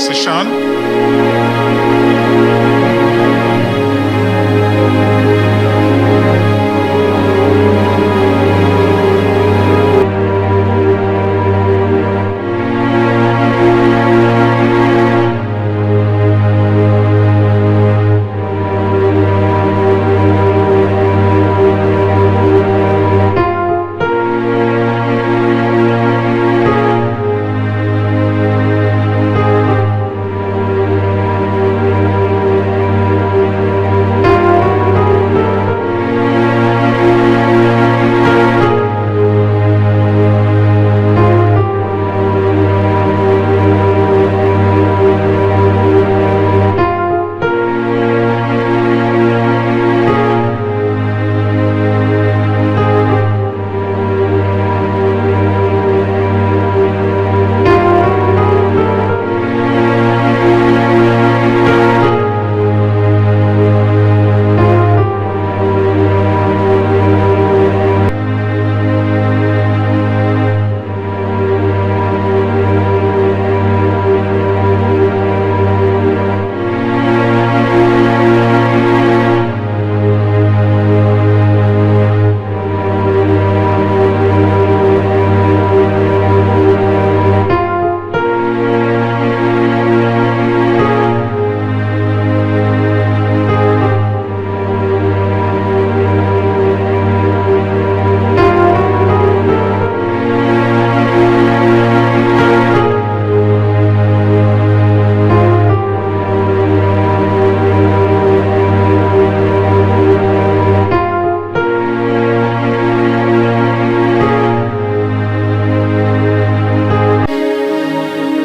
position.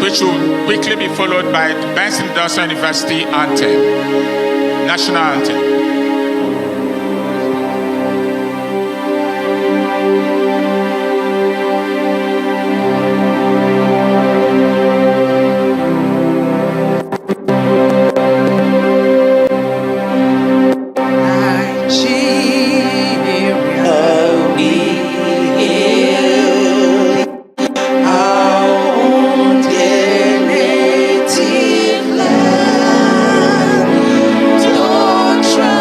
Which will quickly be followed by the Benson University anthem, national anthem. Try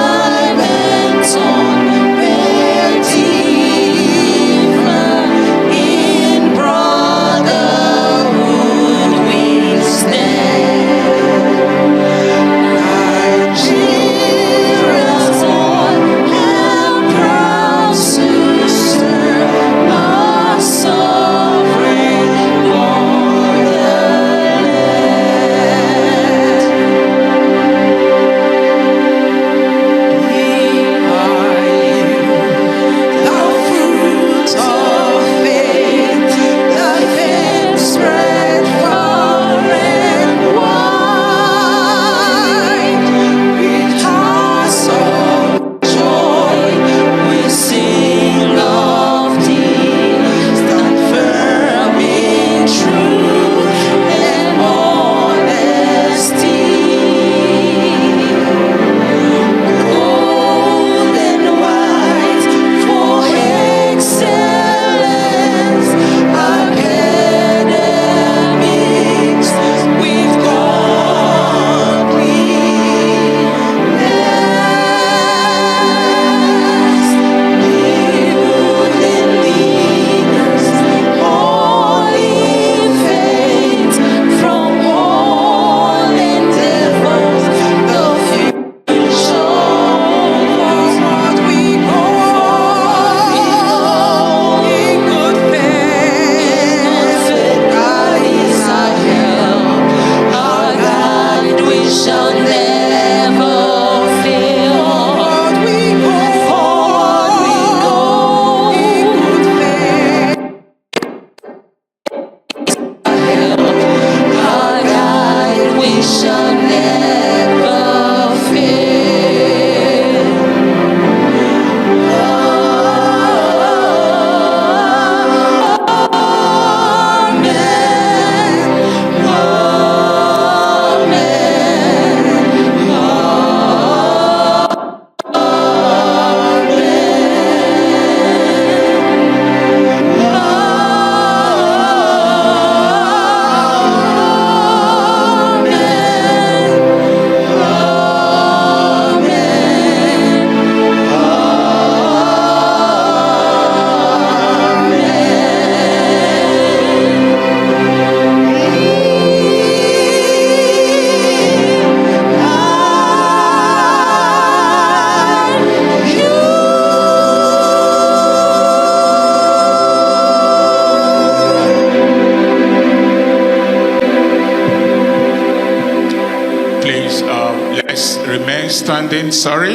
please, let's remain standing. Sorry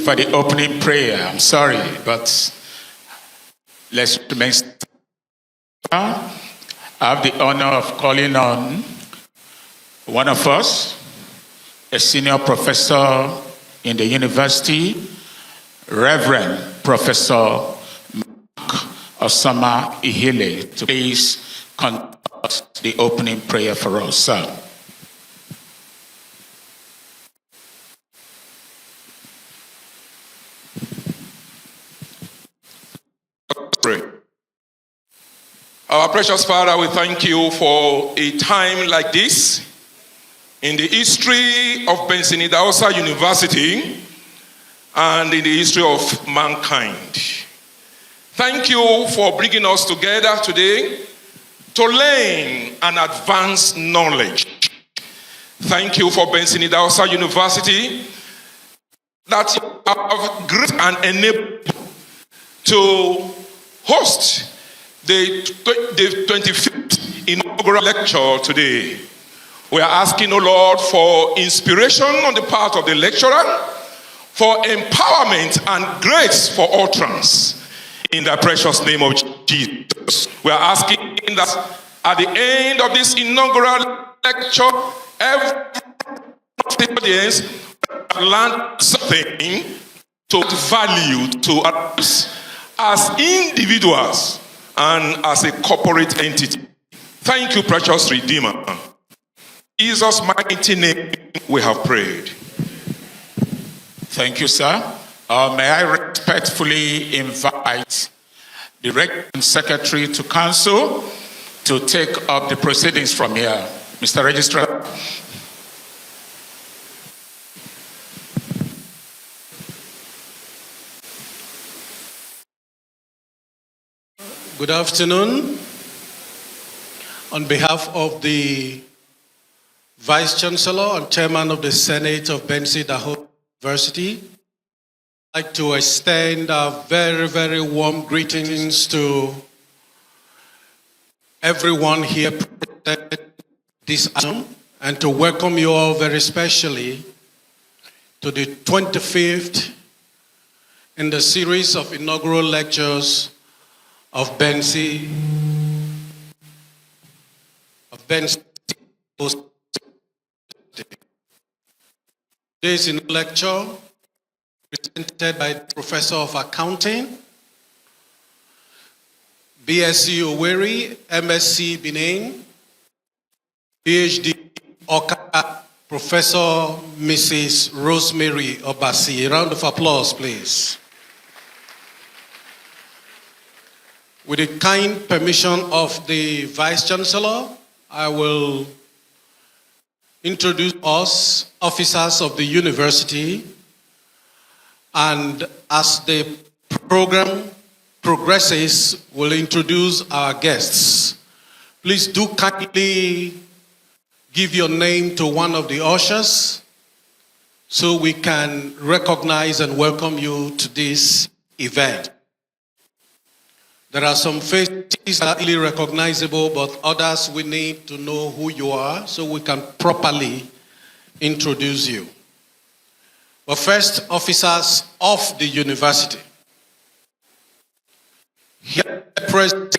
for the opening prayer. I'm sorry, but let's remain standing. I have the honor of calling on one of us, a senior professor in the university, Reverend Professor Osama Ihile, to please conduct the opening prayer for us, sir. Pray. Our precious Father, we thank you for a time like this in the history of Benson Idahosa University and in the history of mankind. Thank you for bringing us together today to learn and advance knowledge. Thank you for Benson Idahosa University that you have great and enabled to host the 25th inaugural lecture today. We are asking, O Lord, for inspiration on the part of the lecturer, for empowerment and grace for utterance. In the precious name of Jesus. We are asking that at the end of this inaugural lecture, every audience learn something to value to us as individuals and as a corporate entity. Thank you, precious Redeemer. In Jesus' mighty name we have prayed. Thank you, sir. May I respectfully invite the Rector Secretary to Council to take up the proceedings from here. Mr. Registrar. Good afternoon. On behalf of the Vice Chancellor and Chairman of the Senate of Benson Idahosa University, I'd like to extend our very, very warm greetings to everyone here present this afternoon and to welcome you all very specially to the 25th in the series of inaugural lectures of Benson. Today's lecture presented by the Professor of Accounting, BSc Owerri, MSc Benin, PhD Oka, Professor Mrs. Rosemary Obasi. A round of applause, please. With the kind permission of the Vice Chancellor, I will introduce us, officers of the university, and as the program progresses, we'll introduce our guests. Please do kindly give your name to one of the ushers so we can recognize and welcome you to this event. There are some faces that are easily recognizable, but others we need to know who you are so we can properly introduce you. But first, officers of the university. Here present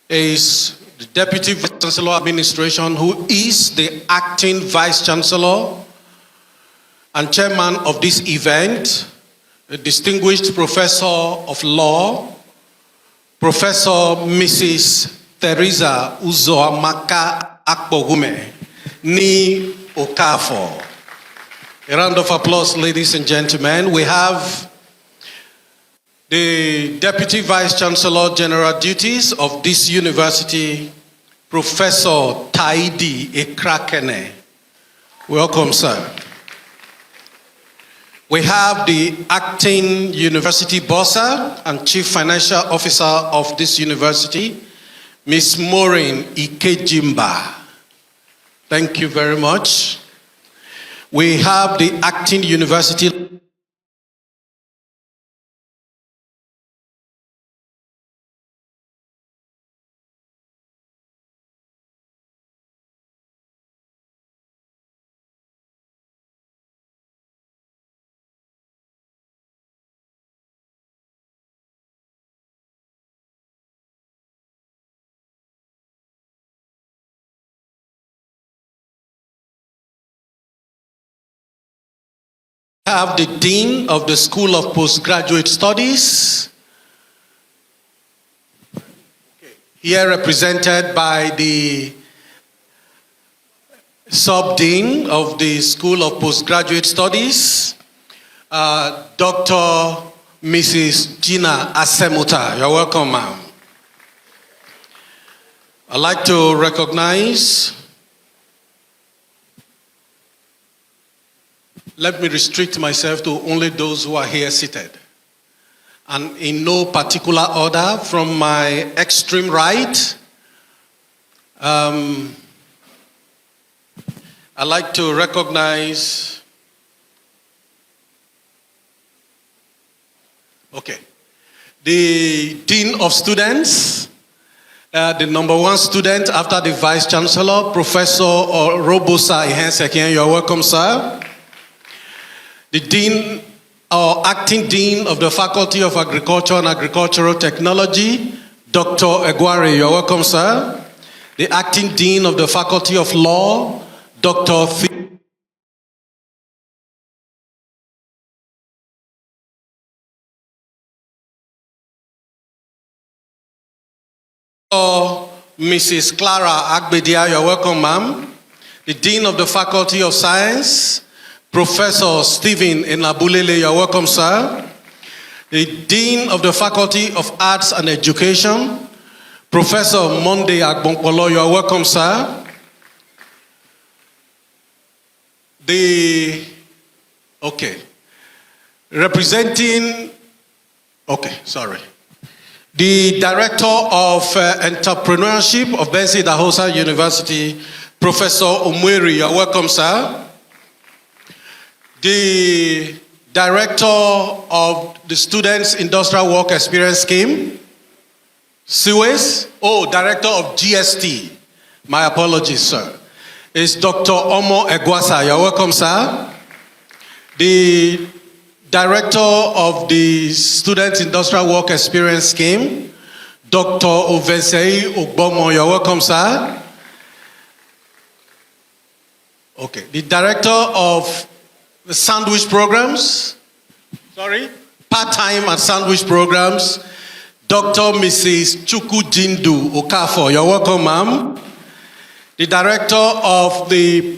is the Deputy Vice Chancellor Administration, who is the acting Vice Chancellor and Chairman of this event, a distinguished Professor of Law, Professor Mrs. Teresa Uzoamaka Akpogume, Ni Okafor. A round of applause, ladies and gentlemen. We have the Deputy Vice Chancellor General Duties of this university, Professor Taidi Ekrakene. Welcome, sir. We have the acting university bursar and chief financial officer of this university, Ms. Maureen Ikejimba. Thank you very much. We have the acting university have the Dean of the School of Postgraduate Studies, here represented by the Sub-Dean of the School of Postgraduate Studies, Dr. Mrs. Gina Asemuta. You're welcome, ma'am. I'd like to recognize, let me restrict myself to only those who are here seated. And in no particular order, from my extreme right, I'd like to recognize, the Dean of Students, the number one student after the Vice Chancellor, Professor Robosa Ihensekian. You're welcome, sir. The Dean or Acting Dean of the Faculty of Agriculture and Agricultural Technology, Dr. Egwari. You're welcome, sir. The Acting Dean of the Faculty of Law, Dr. Mrs. Clara Agbedia. You're welcome, ma'am. The Dean of the Faculty of Science, Professor Stephen Enabulele. You're welcome, sir. The Dean of the Faculty of Arts and Education, Professor Monday Agbonkpolo. You're welcome, sir. The Director of Entrepreneurship of Benson Idahosa University, Professor Omweri. You're welcome, sir. The Director of the Students Industrial Work Experience Scheme, Suez. Director of GST. My apologies, sir. Is Dr. Omo Egwasa. You're welcome, sir. The Director of the Students Industrial Work Experience Scheme, Dr. Obasi Ogbomo. You're welcome, sir. The Director of the Sandwich Programs, part-time and Sandwich Programs, Dr. Mrs. Chukwu Jindu Okafor. You're welcome, ma'am. The Director of the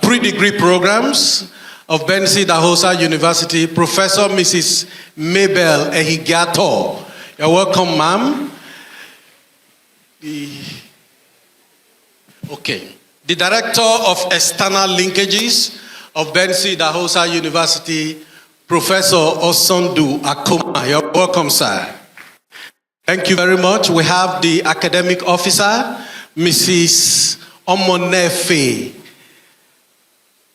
Pre-Degree Programs of Benson Idahosa University, Professor Mrs. Mabel Ehigato. You're welcome, ma'am. The Director of External Linkages of Benson Idahosa University, Professor Osondu Akuma. You're welcome, sir. Thank you very much. We have the Academic Officer, Mrs. Omonefe.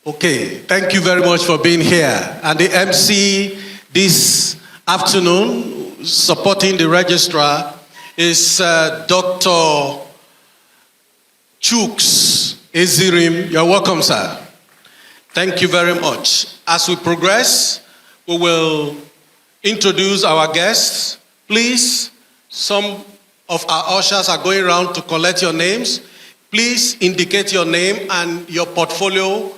Thank you very much for being here. And the MC this afternoon, supporting the registrar, is Dr. Chuks Ezirim. You're welcome, sir. Thank you very much. As we progress, we will introduce our guests. Please, some of our ushers are going around to collect your names. Please indicate your name and your portfolio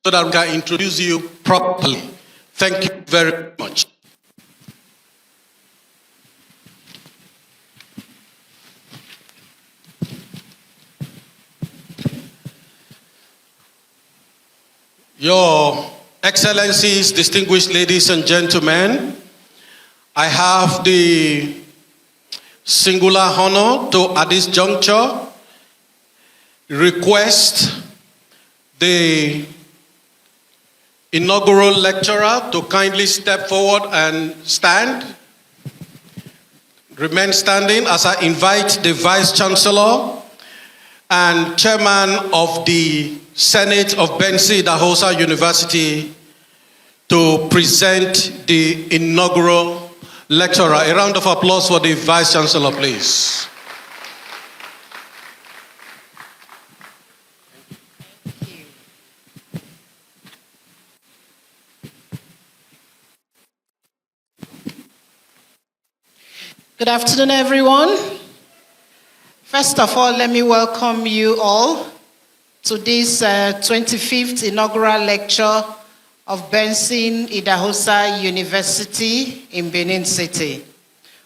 so that we can introduce you properly. Thank you very much. Your Excellencies, distinguished ladies and gentlemen, I have the singular honor to, at this juncture, request the inaugural lecturer to kindly step forward and stand. Remain standing as I invite the Vice Chancellor and Chairman of the Senate of Benson Idahosa University to present the inaugural lecturer. A round of applause for the Vice Chancellor, please. Good afternoon, everyone. First of all, let me welcome you all to this 25th inaugural lecture of Benson, Idahosa University in Benin City.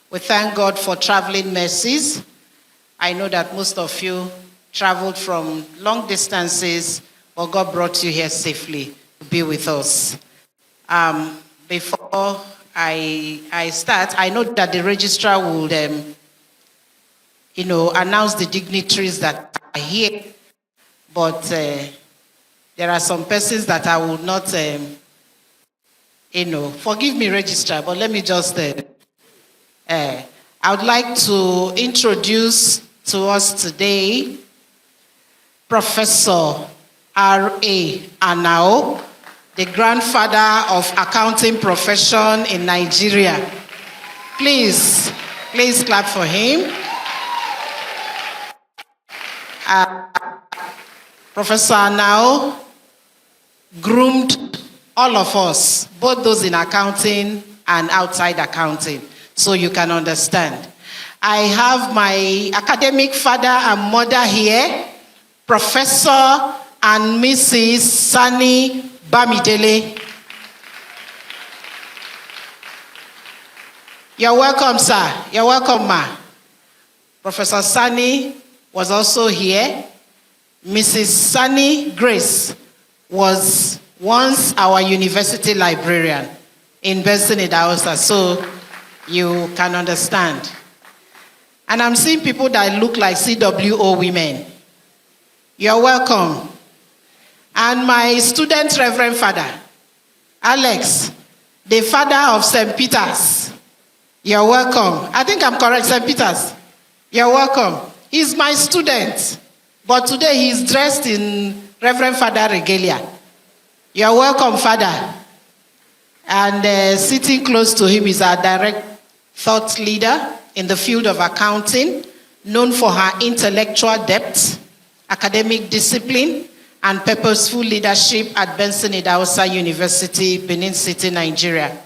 We thank God for traveling mercies. I know that most of you traveled from long distances, but God brought you here safely to be with us. Before I start, I know that the registrar will announce the dignitaries that are here, but there are some persons that I will not, forgive me, registrar, but let me just, I would like to introduce to us today Professor R.A. INAUGURAL, the grandfather of accounting profession in Nigeria. Please clap for him. Professor INAUGURAL groomed all of us, both those in accounting and outside accounting, so you can understand. I have my academic father and mother here, Professor and Mrs. Sani Bamidele. You're welcome, sir. You're welcome, ma. Professor Sani was also here. Mrs. Sani Grace was once our university librarian in Benson, Idahosa, so you can understand. And I'm seeing people that look like CWO women. You're welcome. And my student reverend father, Alex, the father of St. Peter's. You're welcome. I think I'm correct, St. Peter's. You're welcome. He's my student, but today he's dressed in Reverend Father regalia. You're welcome, Father. And sitting close to him is our direct thought leader in the field of accounting, known for her intellectual depth, academic discipline, and purposeful leadership at Benson Idahosa University, Benin City, Nigeria.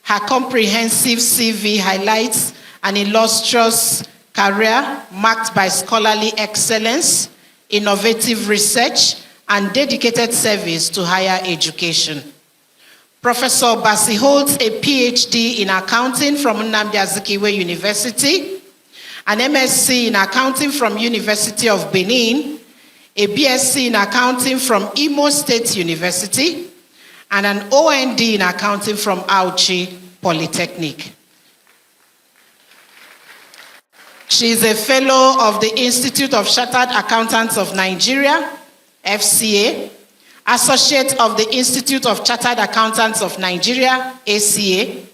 Her comprehensive CV highlights an illustrious career marked by scholarly excellence, innovative research, and dedicated service to higher education. Professor Obasi holds a PhD in accounting from Nnamdi Azikiwe University, an MSc in accounting from University of Benin, a BSc in accounting from Imo State University, and an OND in accounting from Auchi Polytechnic. She is a fellow of the Institute of Chartered Accountants of Nigeria, FCA, associate of the Institute of Chartered Accountants of Nigeria, ACA,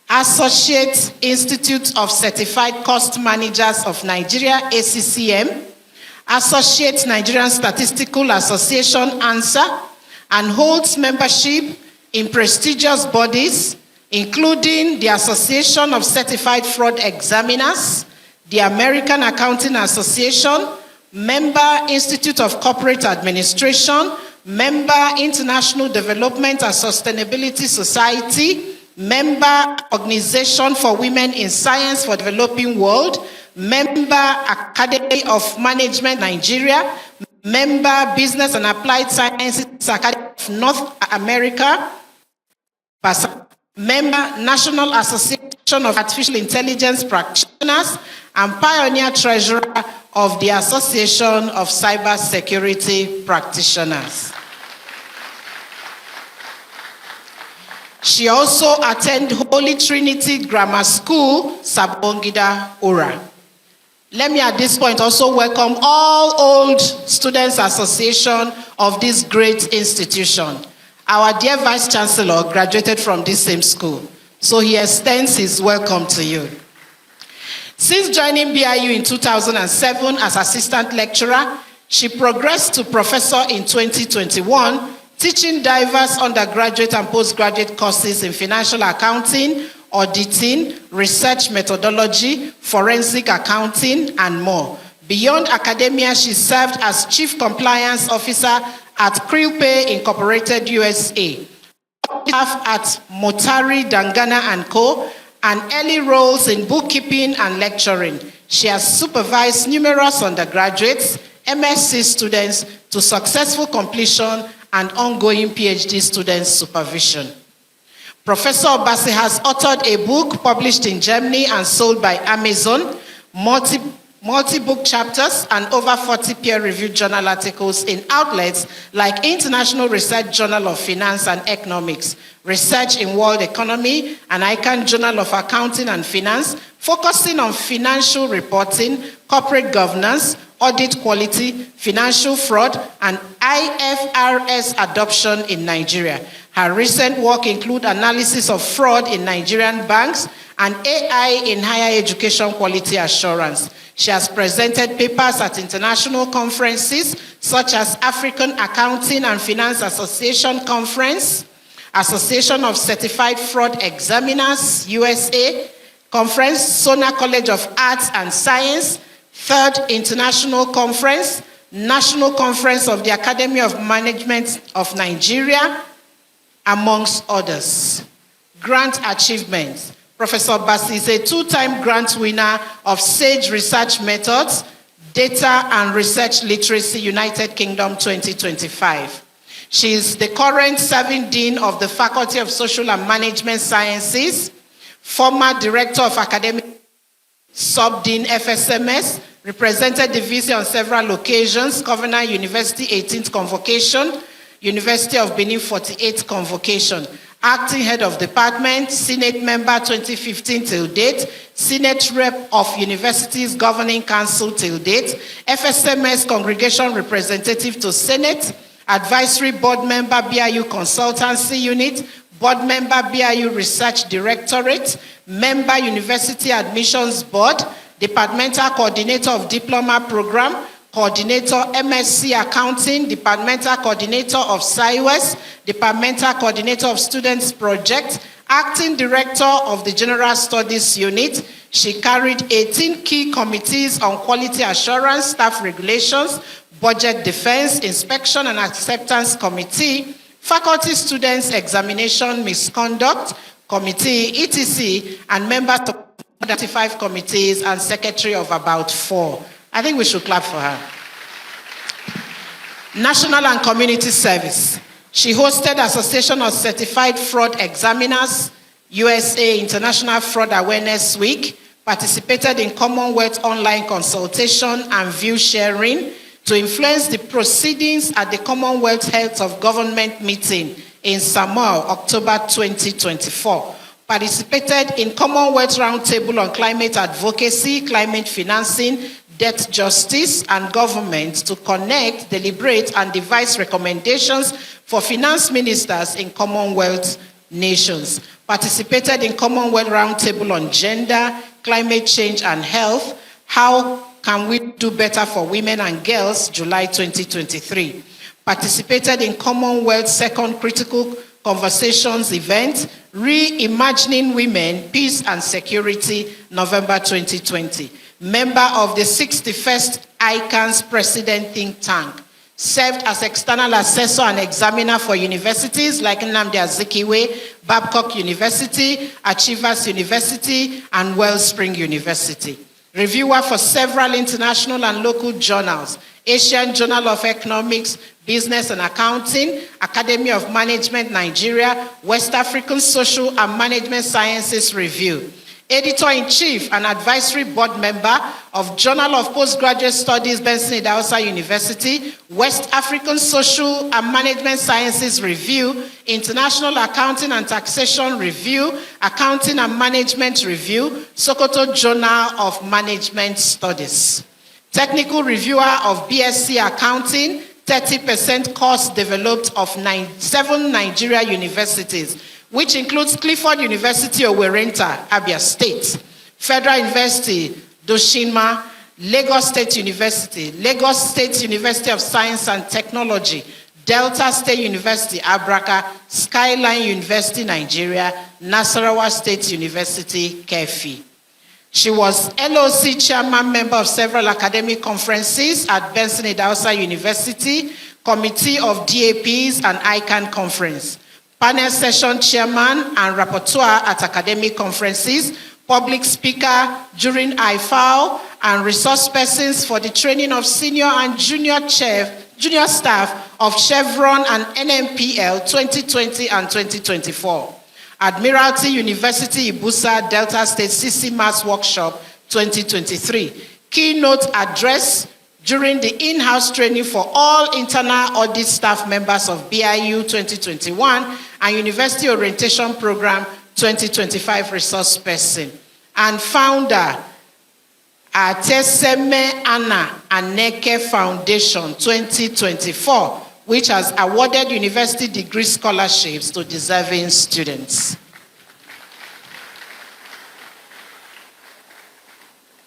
associate Institute of Certified Cost Managers of Nigeria, ACCM, associate Nigerian Statistical Association, ANSA, and holds membership in prestigious bodies, including the Association of Certified Fraud Examiners, the American Accounting Association, member Institute of Corporate Administration, member International Development and Sustainability Society, member Organization for Women in Science for Developing World, member Academy of Management Nigeria, member Business and Applied Sciences Academy of North America, member National Association of Artificial Intelligence Practitioners, and pioneer treasurer of the Association of Cybersecurity Practitioners. She also attended Holy Trinity Grammar School, Sabongida, Ura. Let me at this point also welcome all old students association of this great institution. Our dear Vice Chancellor graduated from this same school, so he extends his welcome to you. Since joining BIU in 2007 as assistant lecturer, she progressed to professor in 2021, teaching diverse undergraduate and postgraduate courses in financial accounting, auditing, research methodology, forensic accounting, and more. Beyond academia, she served as Chief Compliance Officer at Krillpay Incorporated USA, staff at Motari Dangana & Co., and early roles in bookkeeping and lecturing. She has supervised numerous undergraduates, MSc students to successful completion and ongoing PhD student supervision. Professor Obasi has authored a book published in Germany and sold by Amazon, multi-book chapters, and over 40 peer-reviewed journal articles in outlets like International Research Journal of Finance and Economics, Research in World Economy, and ICANN Journal of Accounting and Finance, focusing on financial reporting, corporate governance, audit quality, financial fraud, and IFRS adoption in Nigeria. Her recent work includes analysis of fraud in Nigerian banks and AI in higher education quality assurance. She has presented papers at international conferences such as African Accounting and Finance Association Conference, Association of Certified Fraud Examiners, USA Conference, Sona College of Arts and Science, Third International Conference, National Conference of the Academy of Management of Nigeria, amongst others. Grant achievements. Professor Obasi is a two-time grant winner of SAGE Research Methods, Data and Research Literacy, United Kingdom 2025. She is the current serving Dean of the Faculty of Social and Management Sciences, former Director of Academic Sub-Dean FSMS, represented the VC on several occasions, Covenant University 18th Convocation, University of Benin 48th Convocation, Acting Head of Department, Senate Member 2015 till date, Senate Rep of Universities Governing Council till date, FSMS Congregation Representative to Senate, Advisory Board Member BIU Consultancy Unit, Board Member BIU Research Directorate, Member University Admissions Board, Departmental Coordinator of Diploma Program, Coordinator MSc Accounting, Departmental Coordinator of SciWest, Departmental Coordinator of Students Project, Acting Director of the General Studies Unit. She carried 18 key committees on quality assurance, staff regulations, budget defense, inspection and acceptance committee, faculty students examination misconduct committee, etc., and members of 35 committees and secretary of about 4. I think we should clap for her. National and Community Service. She hosted Association of Certified Fraud Examiners, USA International Fraud Awareness Week, participated in Commonwealth online consultation and view sharing to influence the proceedings at the Commonwealth Heads of Government meeting in Samoa, October 2024. Participated in Commonwealth Roundtable on Climate Advocacy, Climate Financing, Debt Justice, and Government to connect, deliberate, and devise recommendations for finance ministers in Commonwealth nations. Participated in Commonwealth Roundtable on Gender, Climate Change, and Health. How can we do better for women and girls? July 2023. Participated in Commonwealth Second Critical Conversations event, Reimagining Women, Peace and Security, November 2020. Member of the 61st ICANN's President Think Tank. Served as external assessor and examiner for universities like Nnamdi Azikiwe, Babcock University, Achievers University, and Wellspring University. Reviewer for several international and local journals, Asian Journal of Economics, Business and Accounting, Academy of Management Nigeria, West African Social and Management Sciences Review. Editor-in-Chief and Advisory Board Member of Journal of Postgraduate Studies, Benson, Idahosa University, West African Social and Management Sciences Review, International Accounting and Taxation Review, Accounting and Management Review, Sokoto Journal of Management Studies. Technical Reviewer of BSc Accounting, 30% course developed of 7 Nigeria universities, which includes Clifford University, Owerenta, Abia State, Federal University, Doshinma, Lagos State University, Lagos State University of Science and Technology, Delta State University, Abraka, Skyline University, Nigeria, Nasarawa State University, Kefi. She was LOC chairman member of several academic conferences at Benson, Idahosa University, Committee of DAPs and ICANN Conference. Panel session chairman and rapporteur at academic conferences, public speaker during IFAO, and resource persons for the training of senior and junior staff of Chevron and NMPL 2020 and 2024. Admiralty University Ibusa Delta State CC Mass Workshop 2023. Keynote address during the in-house training for all internal audit staff members of BIU 2021 and University Orientation Program 2025 resource person. And founder, Ateseme Anna Aneke Foundation 2024, which has awarded university degree scholarships to deserving students.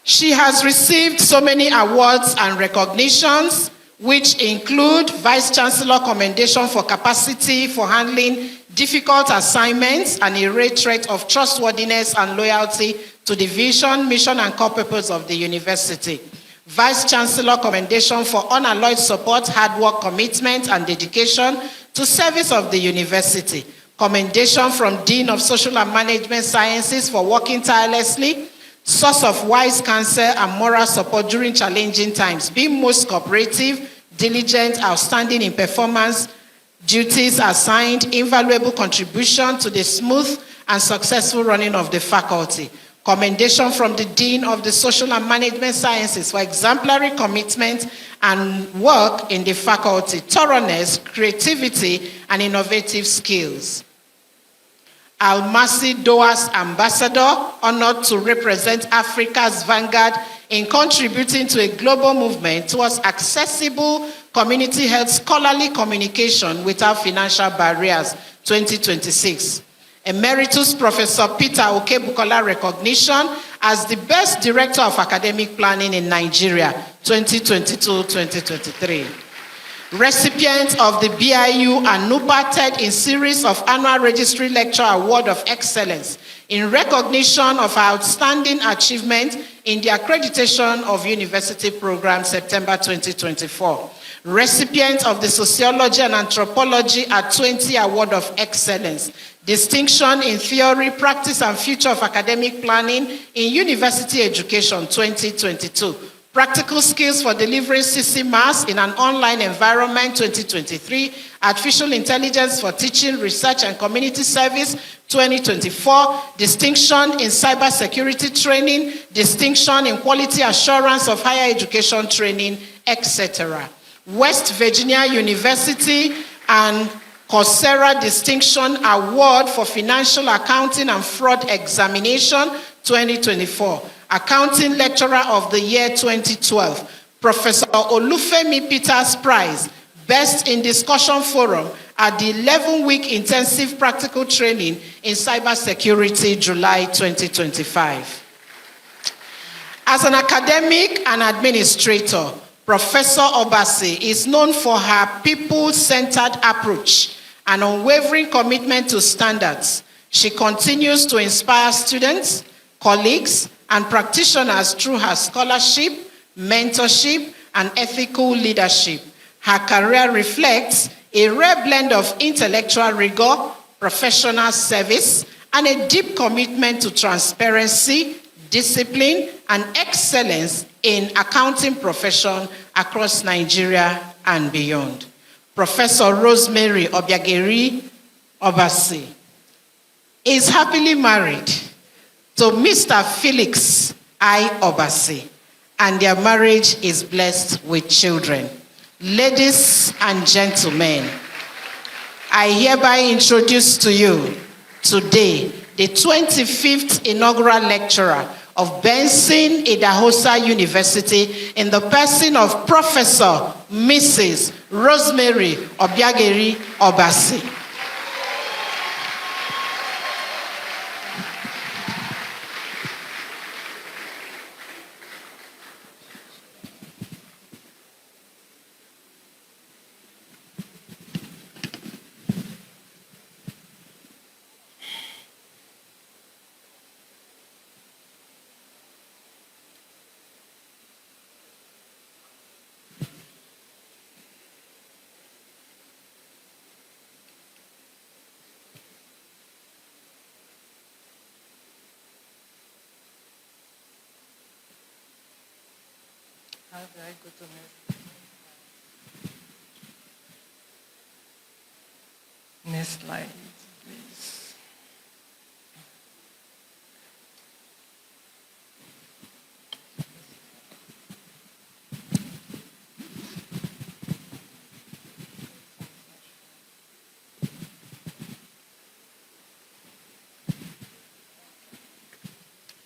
She has received so many awards and recognitions, which include Vice Chancellor Commendation for Capacity for Handling Difficult Assignments and a rate of trustworthiness and loyalty to the vision, mission, and core purpose of the university. Vice Chancellor Commendation for unalloyed support, hard work, commitment, and dedication to service of the university. Commendation from Dean of Social and Management Sciences for working tirelessly, source of wise counsel and moral support during challenging times, being most cooperative, diligent, outstanding in performance, duties assigned, invaluable contribution to the smooth and successful running of the faculty. Commendation from the Dean of the Social and Management Sciences for exemplary commitment and work in the faculty, thoroughness, creativity, and innovative skills. Almasi Doa's ambassador, honored to represent Africa's vanguard in contributing to a global movement towards accessible community health scholarly communication without financial barriers, 2026. Emeritus Professor Peter Okebukola recognition as the best director of academic planning in Nigeria, 2022-2023. Recipient of the BIU and NUPA TED in series of annual registry lecture award of excellence in recognition of our outstanding achievement in the accreditation of university program, September 2024. Recipient of the Sociology and Anthropology at 20 Award of Excellence. Distinction in Theory, Practice, and Future of Academic Planning in University Education 2022. Practical Skills for Delivering CC Mass in an Online Environment 2023. Artificial Intelligence for Teaching, Research, and Community Service 2024. Distinction in Cybersecurity Training. Distinction in Quality Assurance of Higher Education Training, etc. West Virginia University and Coursera Distinction Award for Financial Accounting and Fraud Examination 2024. Accounting Lecturer of the Year 2012. Professor Olufemi Peters Prize, Best in Discussion Forum at the 11-week intensive practical training in cybersecurity, July 2025. As an academic and administrator, Professor Obasi is known for her people-centered approach and unwavering commitment to standards. She continues to inspire students, colleagues, and practitioners through her scholarship, mentorship, and ethical leadership. Her career reflects a rare blend of intellectual rigor, professional service, and a deep commitment to transparency, discipline, and excellence in accounting profession across Nigeria and beyond. Professor Rosemary Obasi is happily married to Mr. Felix I. Obasi, and their marriage is blessed with children. Ladies and gentlemen, I hereby introduce to you today the 25th inaugural lecturer of Benson, Idahosa University in the person of Professor Mrs. Rosemary Obasi. How do I go to Next slide, please.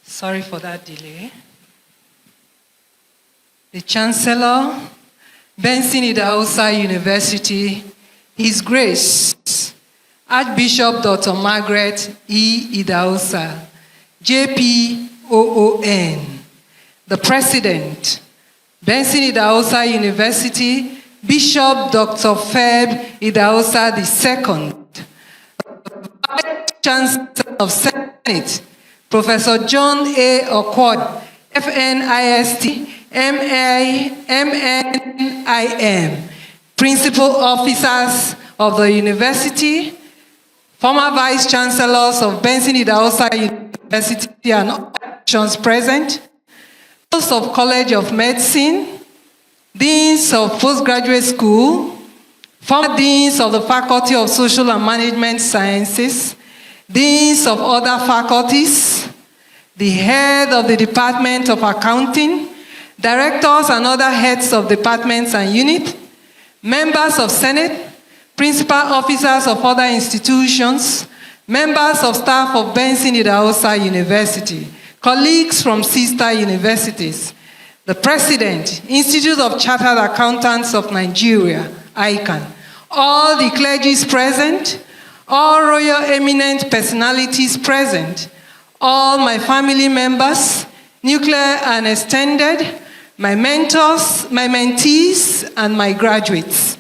Sorry for that delay. The Chancellor, Benson Idahosa University, His Grace, Archbishop Dr. Margaret E. Idahosa, JPOON, the President, Benson Idahosa University, Bishop Dr. Feb Idahosa II, Vice Chancellor of Senate, Professor John A. Okwod, FNIST, MNIM, Principal Officers of the University, former Vice Chancellors of Benson Idahosa University and options present, Hosts of College of Medicine, Deans of Postgraduate School, former Deans of the Faculty of Social and Management Sciences, Deans of other faculties, the Head of the Department of Accounting, Directors and other heads of departments and units, members of Senate, principal officers of other institutions, members of staff of Benson Idahosa University, colleagues from sister universities, the President, Institute of Chartered Accountants of Nigeria, ICAN, all the clergies present, all royal eminent personalities present, all my family members, nuclear and extended, my mentors, my mentees, and my graduates,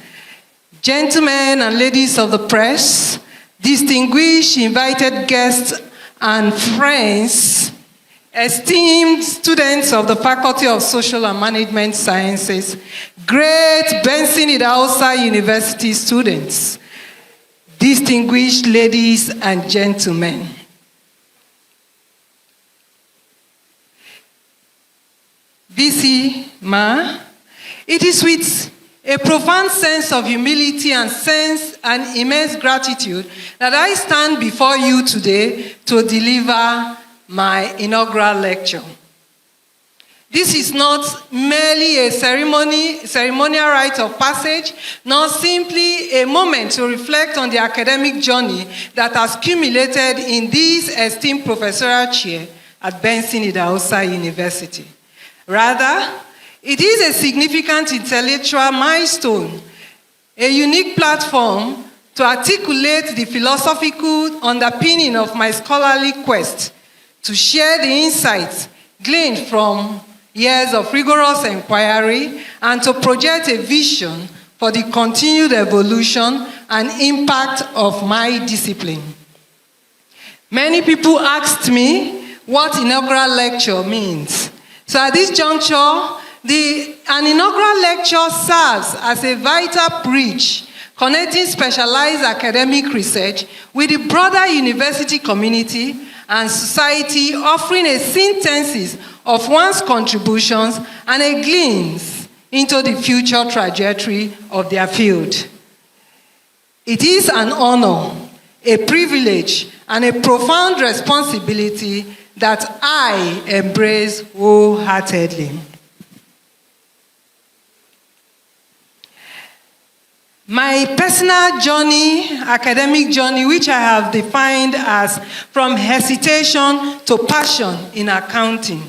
gentlemen and ladies of the press, distinguished invited guests and friends, esteemed students of the Faculty of Social and Management Sciences, great Benson Idahosa University students, distinguished ladies and gentlemen. VC Ma, it is with a profound sense of humility and immense gratitude that I stand before you today to deliver my inaugural lecture. This is not merely a ceremonial rite of passage, nor simply a moment to reflect on the academic journey that has culminated in this esteemed professorial chair at Benson Idahosa University. Rather, it is a significant intellectual milestone, a unique platform to articulate the philosophical underpinning of my scholarly quest, to share the insights gleaned from years of rigorous inquiry, and to project a vision for the continued evolution and impact of my discipline. Many people asked me what inaugural lecture means. So at this juncture, an inaugural lecture serves as a vital bridge connecting specialized academic research with the broader university community and society, offering a synthesis of one's contributions and a glimpse into the future trajectory of their field. It is an honor, a privilege, and a profound responsibility that I embrace wholeheartedly. My personal journey, academic journey, which I have defined as from hesitation to passion in accounting.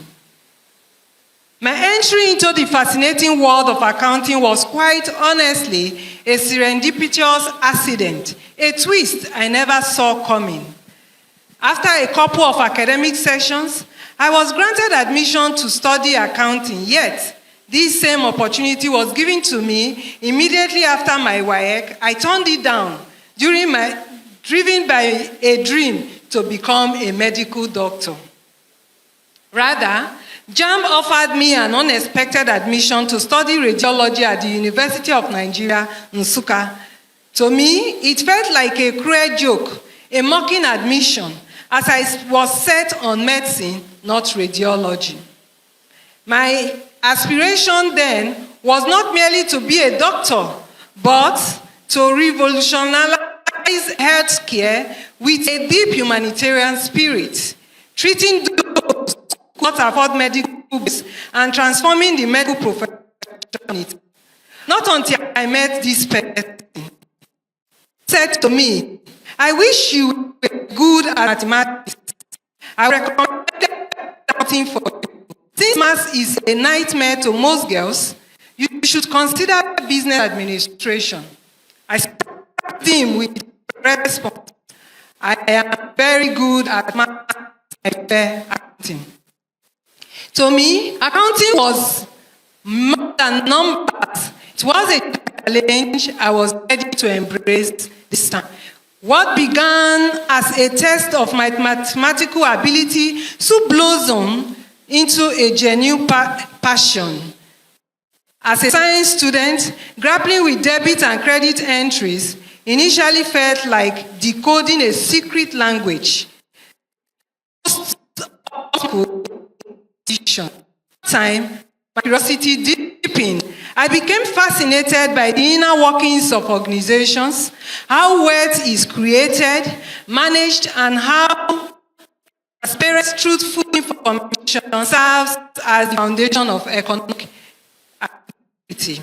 My entry into the fascinating world of accounting was quite honestly a serendipitous accident, a twist I never saw coming. After a couple of academic sessions, I was granted admission to study accounting, yet this same opportunity was given to me immediately after my WAEC. I turned it down, driven by a dream to become a medical doctor. Rather, JAMB offered me an unexpected admission to study radiology at the University of Nigeria, Nsukka. To me, it felt like a cruel joke, a mocking admission, as I was set on medicine, not radiology. My aspiration then was not merely to be a doctor, but to revolutionize humanize healthcare with a deep humanitarian spirit, treating those who cannot afford medical bills and transforming the medical profession. Not until I met this person, said to me, "I wish you were good at mathematics. I recommend something for you. Since maths is a nightmare to most girls, you should consider business administration." I started him with a response, "I am very good at maths. I prefer accounting." To me, accounting was more than numbers. It was a challenge I was ready to embrace this time. What began as a test of my mathematical ability soon blossomed into a genuine passion. As a science student, grappling with debit and credit entries initially felt like decoding a secret language. Time, my curiosity deepened. I became fascinated by the inner workings of organizations, how wealth is created, managed, and how transparent, truthful information serves as the foundation of economic activity.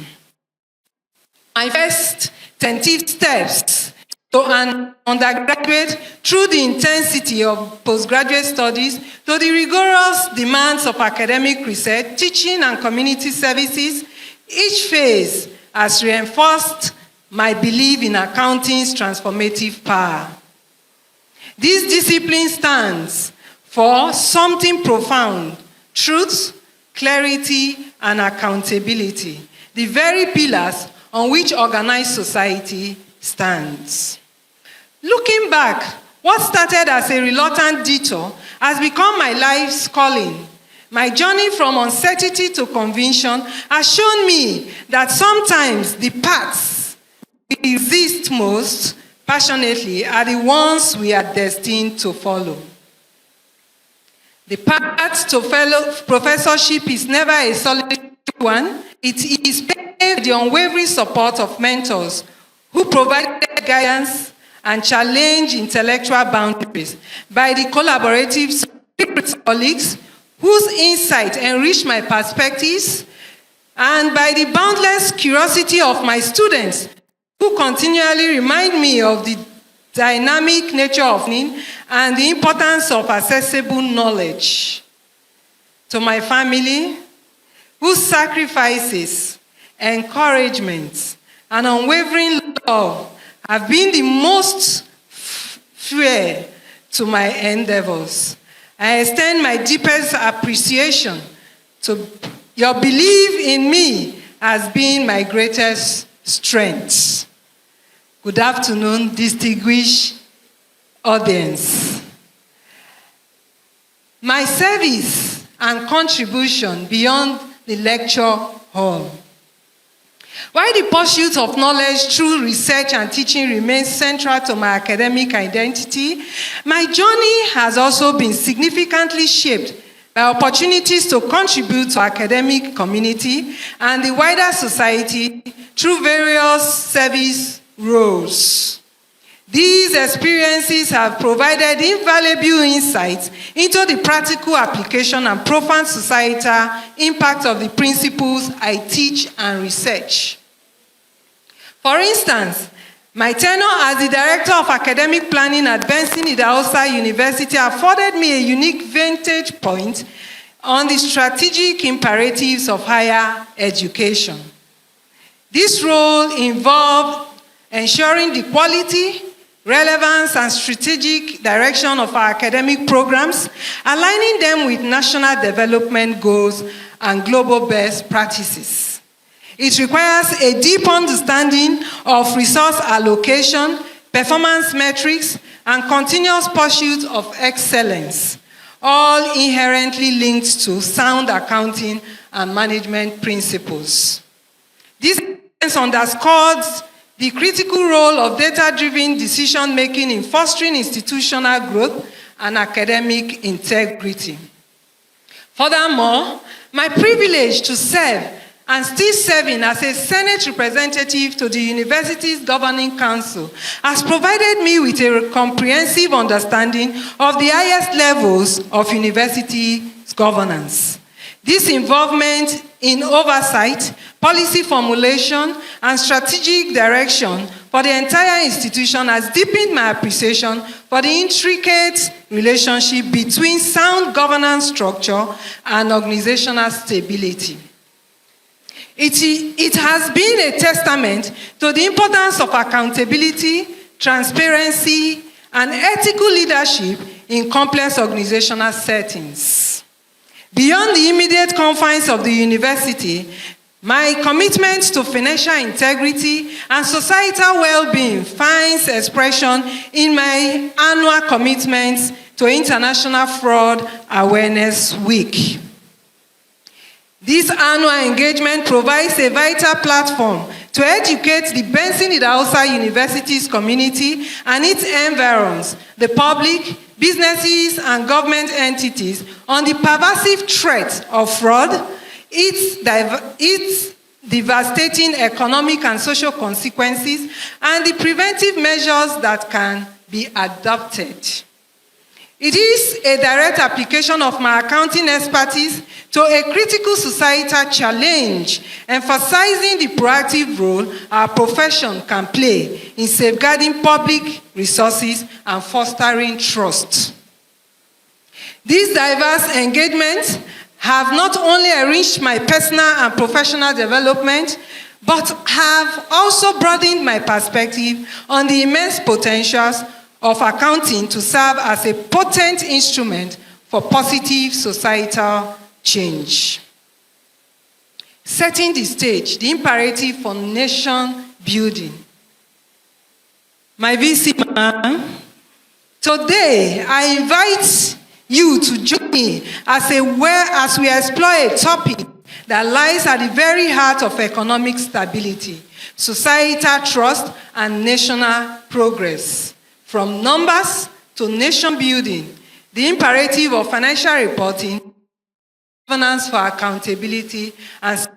My first tentative steps to an undergraduate through the intensity of postgraduate studies to the rigorous demands of academic research, teaching, and community services, each phase has reinforced my belief in accounting's transformative power. This discipline stands for something profound: truth, clarity, and accountability, the very pillars on which organized society stands. Looking back, what started as a reluctant detour has become my life's calling. My journey from uncertainty to conviction has shown me that sometimes the paths we resist most passionately are the ones we are destined to follow. The path to professorship is never a solitary one. It is paved with the unwavering support of mentors who provided guidance and challenged intellectual boundaries, by the collaborative spirit of colleagues whose insight enriched my perspectives, and by the boundless curiosity of my students who continually remind me of the dynamic nature of learning and the importance of accessible knowledge. To my family, whose sacrifices, encouragement, and unwavering love have been the most fuel to my endeavors, I extend my deepest appreciation to your belief in me as being my greatest strength. Good afternoon, distinguished audience. My service and contribution beyond the lecture hall. While the pursuit of knowledge through research and teaching remains central to my academic identity, my journey has also been significantly shaped by opportunities to contribute to academic community and the wider society through various service roles. These experiences have provided invaluable insights into the practical application and profound societal impact of the principles I teach and research. For instance, my tenure as the Director of Academic Planning at Benson, Idahosa University afforded me a unique vantage point on the strategic imperatives of higher education. This role involved ensuring the quality, relevance, and strategic direction of our academic programs, aligning them with national development goals and global best practices. It requires a deep understanding of resource allocation, performance metrics, and continuous pursuit of excellence, all inherently linked to sound accounting and management principles. This underscores the critical role of data-driven decision-making in fostering institutional growth and academic integrity. Furthermore, my privilege to serve and still serving as a Senate representative to the university's governing council, has provided me with a comprehensive understanding of the highest levels of university governance. This involvement in oversight, policy formulation, and strategic direction for the entire institution has deepened my appreciation for the intricate relationship between sound governance structure and organizational stability. It has been a testament to the importance of accountability, transparency, and ethical leadership in complex organizational settings. Beyond the immediate confines of the university, my commitment to financial integrity and societal well-being finds expression in my annual commitments to International Fraud Awareness Week. This annual engagement provides a vital platform to educate the Benson Idahosa University's community and its environs, the public, businesses, and government entities on the pervasive threat of fraud, its devastating economic and social consequences, and the preventive measures that can be adopted. It is a direct application of my accounting expertise to a critical societal challenge, emphasizing the proactive role our profession can play in safeguarding public resources and fostering trust. These diverse engagements have not only enriched my personal and professional development, but have also broadened my perspective on the immense potentials of accounting to serve as a potent instrument for positive societal change. Setting the stage, the imperative for nation building. My VC man, today I invite you to join me as we explore a topic that lies at the very heart of economic stability, societal trust, and national progress. From numbers to nation building, the imperative of financial reporting, governance for accountability, and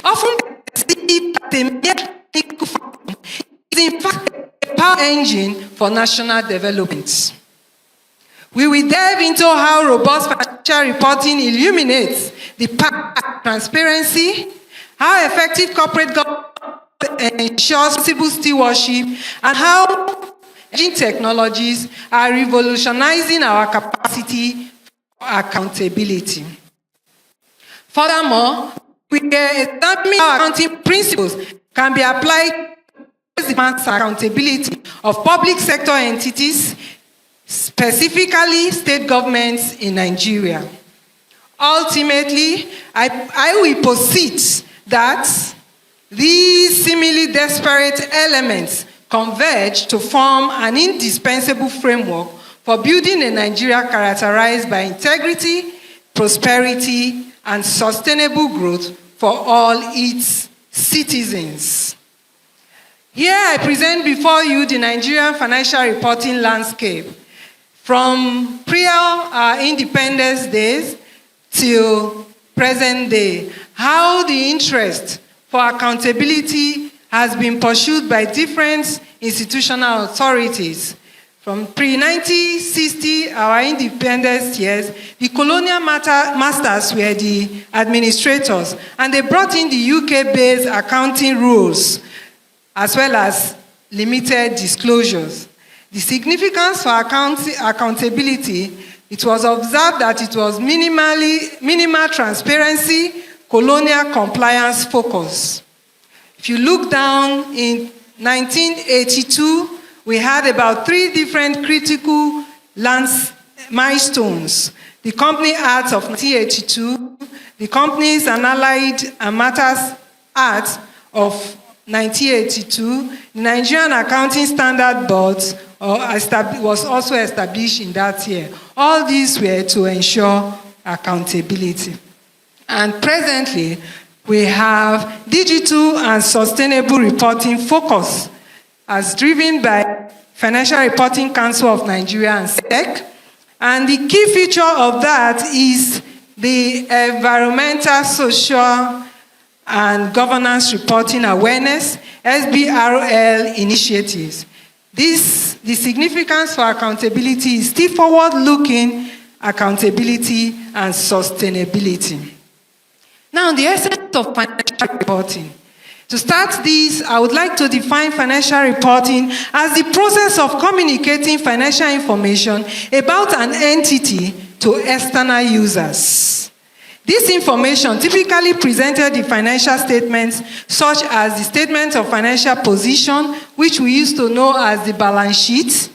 often perceived as a mere technical function, is in fact a power engine for national development. We will delve into how robust financial reporting illuminates the path of transparency, how effective corporate governance ensures responsible stewardship, and how emerging technologies are revolutionizing our capacity for accountability. Furthermore, we are examining how accounting principles can be applied to the accountability of public sector entities, specifically state governments in Nigeria. Ultimately, I will posit that these seemingly disparate elements converge to form an indispensable framework for building a Nigeria characterized by integrity, prosperity, and sustainable growth for all its citizens. Here I present before you the Nigerian financial reporting landscape from prior our independence days till present day, how the interest for accountability has been pursued by different institutional authorities. From pre-1960, our independence years, the colonial masters were the administrators, and they brought in the UK-based accounting rules, as well as limited disclosures. The significance for accountability, it was observed that it was minimal transparency, colonial compliance focus. If you look down in 1982, we had about 3 different critical milestones. The Company Act of 1982, the Companies and Allied Matters Act of 1982, the Nigerian Accounting Standard Board was also established in that year. All these were to ensure accountability. And presently, we have digital and sustainable reporting focus as driven by Financial Reporting Council of Nigeria and SEC, And the key feature of that is the environmental, social, and governance reporting awareness, SBRL initiatives. The significance for accountability is still forward-looking accountability and sustainability. Now, the essence of financial reporting. To start this, I would like to define financial reporting as the process of communicating financial information about an entity to external users. This information typically presented in financial statements such as the statement of financial position, which we used to know as the balance sheet,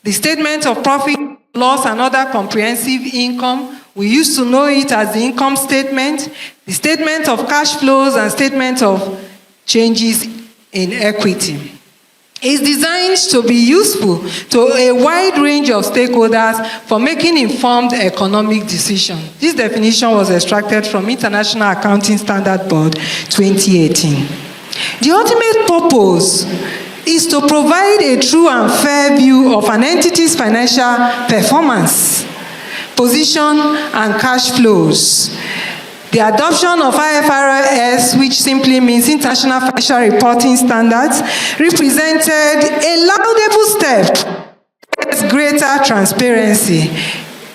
the statement of profit, loss, and other comprehensive income, we used to know it as the income statement, the statement of cash flows, and statement of changes in equity. It's designed to be useful to a wide range of stakeholders for making informed economic decisions. This definition was extracted from International Accounting Standard Board 2018. The ultimate purpose is to provide a true and fair view of an entity's financial performance, position, and cash flows. The adoption of IFRS, which simply means International Financial Reporting Standards, represented a laudable step towards greater transparency.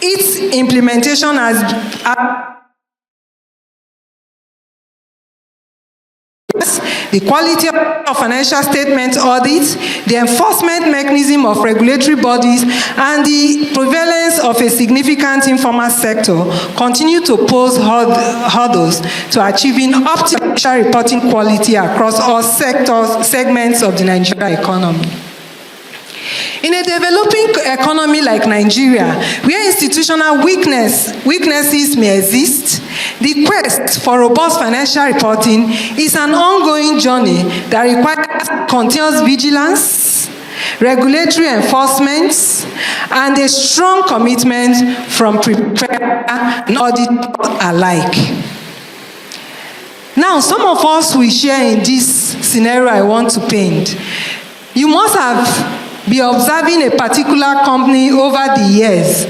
Its implementation has the quality of financial statement audits, the enforcement mechanism of regulatory bodies, and the prevalence of a significant informal sector continue to pose hurdles to achieving optimal financial reporting quality across all segments of the Nigerian economy. In a developing economy like Nigeria, where institutional weaknesses may exist, the quest for robust financial reporting is an ongoing journey that requires continuous vigilance, regulatory enforcement, and a strong commitment from preparer and auditor alike. Now, some of us will share in this scenario I want to paint. You must have been observing a particular company over the years,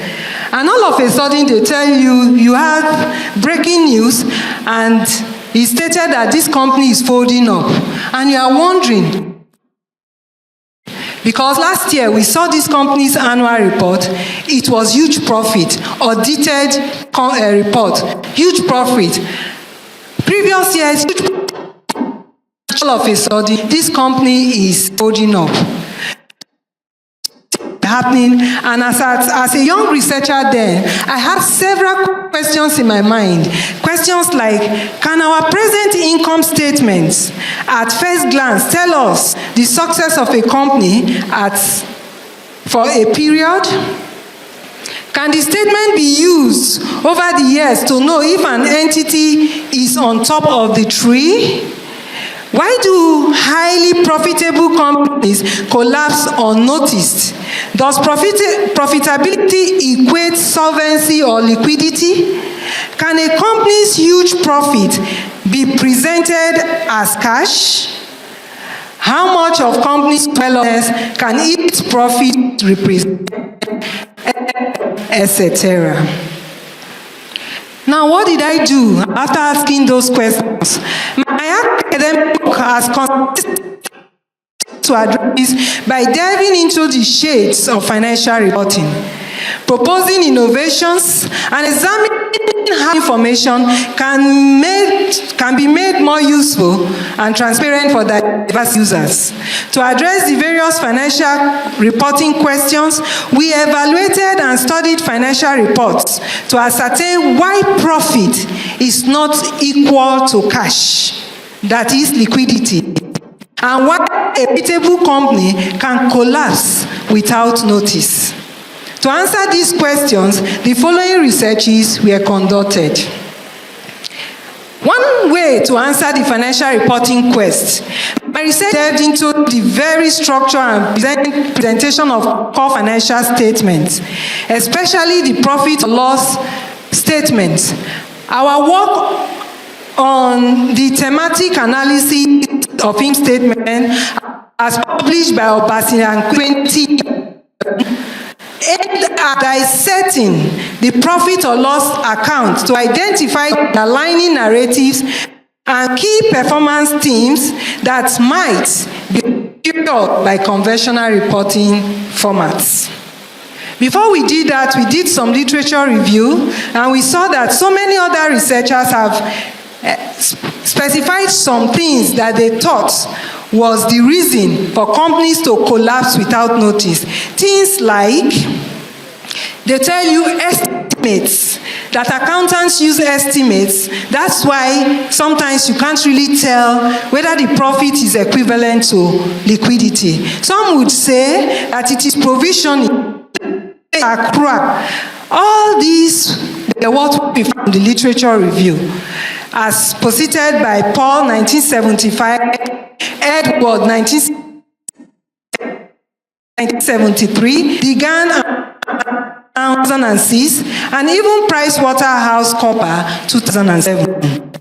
and all of a sudden they tell you you have breaking news and it's stated that this company is folding up, and you are wondering, because last year we saw this company's annual report, it was huge profit, audited report, huge profit. Previous years, huge profit. All of a sudden this company is folding up. Happening, and as a young researcher then, I had several questions in my mind. Questions like, can our present income statements at first glance tell us the success of a company for a period? Can the statement be used over the years to know if an entity is on top of the tree? Why do highly profitable companies collapse unnoticed? Does profitability equate solvency or liquidity? Can a company's huge profit be presented as cash? How much of company's wellness can its profit represent, etc.? Now, what did I do after asking those questions? My academic work has consisted to address this by delving into the shades of financial reporting, proposing innovations, and examining how information can be made more useful and transparent for diverse users. To address the various financial reporting questions, we evaluated and studied financial reports to ascertain why profit is not equal to cash, that is liquidity, and why a profitable company can collapse without notice. To answer these questions, the following researches were conducted. One way to answer the financial reporting quest, my research delved into the very structure and presentation of core financial statements, especially the profit or loss statements. Our work on the thematic analysis of income statement, as published by Obasi and 20, aimed are dissecting the profit or loss account to identify aligning narratives and key performance themes that might be cured by conventional reporting formats. Before we did that, we did some literature review, and we saw that so many other researchers have specified some things that they thought was the reason for companies to collapse without notice. Things like, they tell you estimates, that accountants use estimates. That's why sometimes you can't really tell whether the profit is equivalent to liquidity. Some would say that it is provisioning, accrual. All these are what we found in the literature review, as posited by Paul, 1975, Edward, 1973, Degan, 2006, and even PricewaterhouseCoopers, 2007.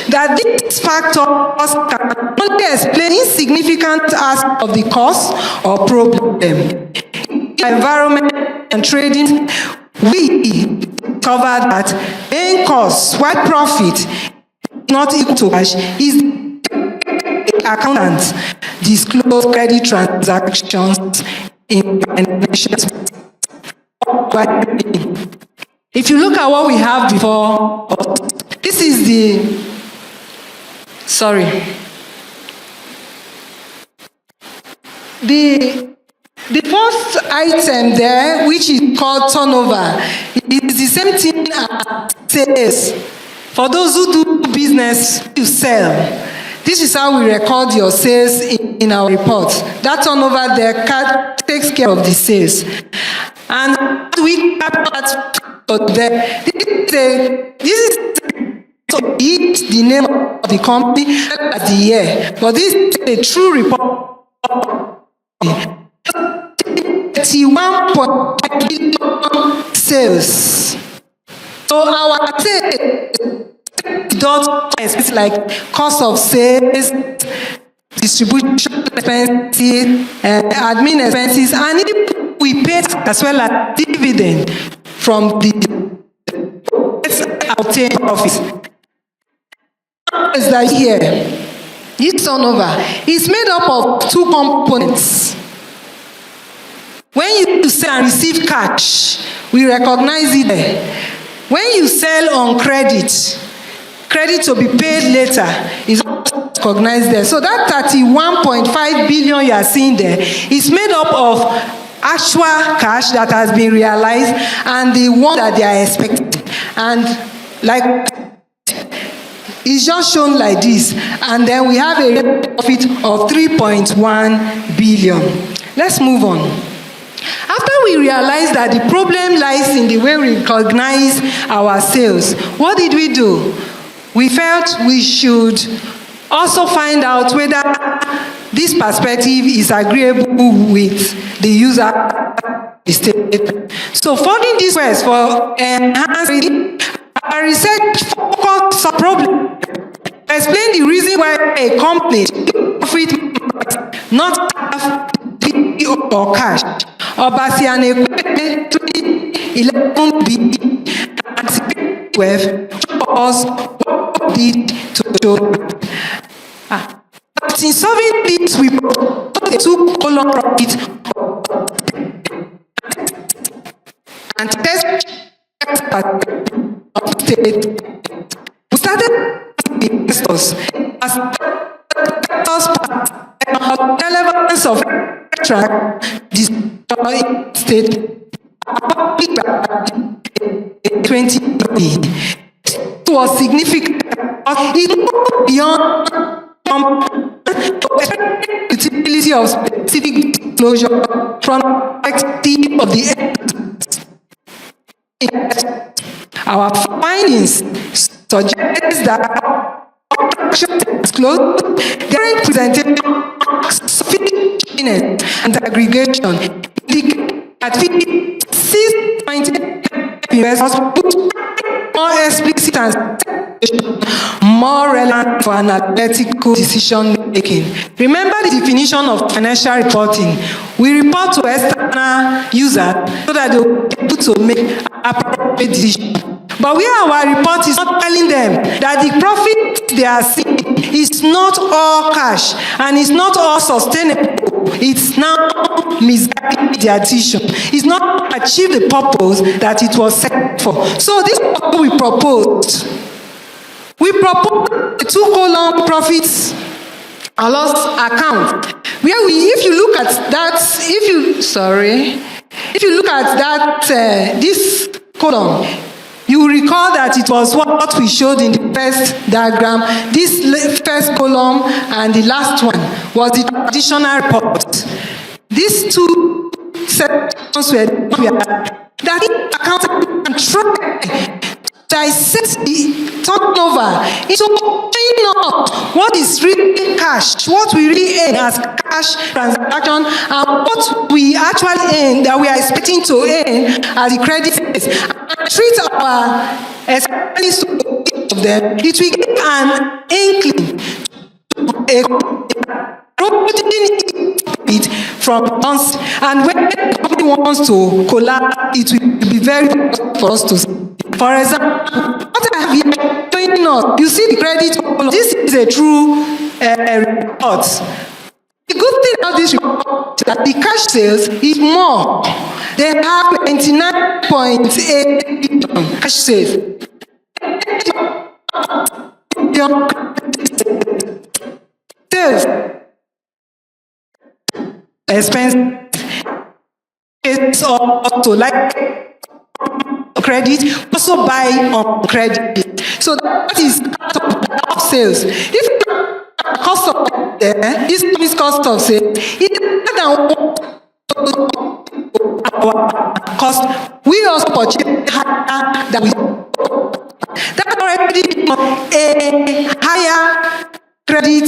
That these factors can only explain insignificant aspects of the cause or problem. Environment and trading, we covered that main cause, why profit is not equal to cash, is accountants disclose credit transactions in financial. If you look at what we have before, this is the first item there, which is called turnover, is the same thing as sales. For those who do business, you sell. This is how we record your sales in our reports. That turnover there takes care of the sales. And we have that there. This is the name of the company at the year. But this is a true report. 31.5 billion sales. So our sales it's like cost of sales, distribution expenses, admin expenses, and even we pay as well as dividend from the obtained profits. Is that here? This turnover is made up of two components. When you sell and receive cash, we recognize it there. When you sell on credit to be paid later is recognized there. So that 31.5 billion you are seeing there is made up of actual cash that has been realized and the one that they are expecting. And like it's just shown like this. And then we have a profit of 3.1 billion. Let's move on. After we realized that the problem lies in the way we recognize our sales, what did we do? We felt we should also find out whether this perspective is agreeable with the user statement. So following this quest for enhancing our research focus on problem, explain the reason why a company profit not have or cash. Obasi and 11B and 12 us did to show. But in solving this, we put a two-column profit and test. We started with investors as relevance of track destroy state 2020. It was significant. It moved beyond utility of specific disclosure from perspective of the our findings suggest that disclosure, their presentation, sufficient and aggregation indicate that 56.8 investors put more explicit and more relevant for analytical decision making. Remember the definition of financial reporting. We report to external users so that they will be able to make appropriate decisions. But where our report is not telling them that the profit they are seeing is not all cash and it's not all sustainable, it's now misguiding their decision. It's not achieved the purpose that it was set for. So this is what we proposed. We proposed a 2-column profits and loss account, where if you look at that, this column, you will recall that it was what we showed in the first diagram. This first column and the last one was the traditional report. These two sections were that accountant can try dissect the turnover into what is really cash, what we really earn as cash transaction, and what we actually earn that we are expecting to earn as the credit is. And treat our expenses to each of them. It will give an inkling, it from us, and when the company wants to collapse, it will be very difficult for us to see. For example, what I have here showing us, you see the credit. This is a true report. The good thing about this report is that the cash sales is more. They have 29.8 billion cash sales. Sales expense is also like credit, also buy on credit. So that is cost of sales. If cost of this cost of sales is more than our cost, we also purchase higher than we. That already a higher credit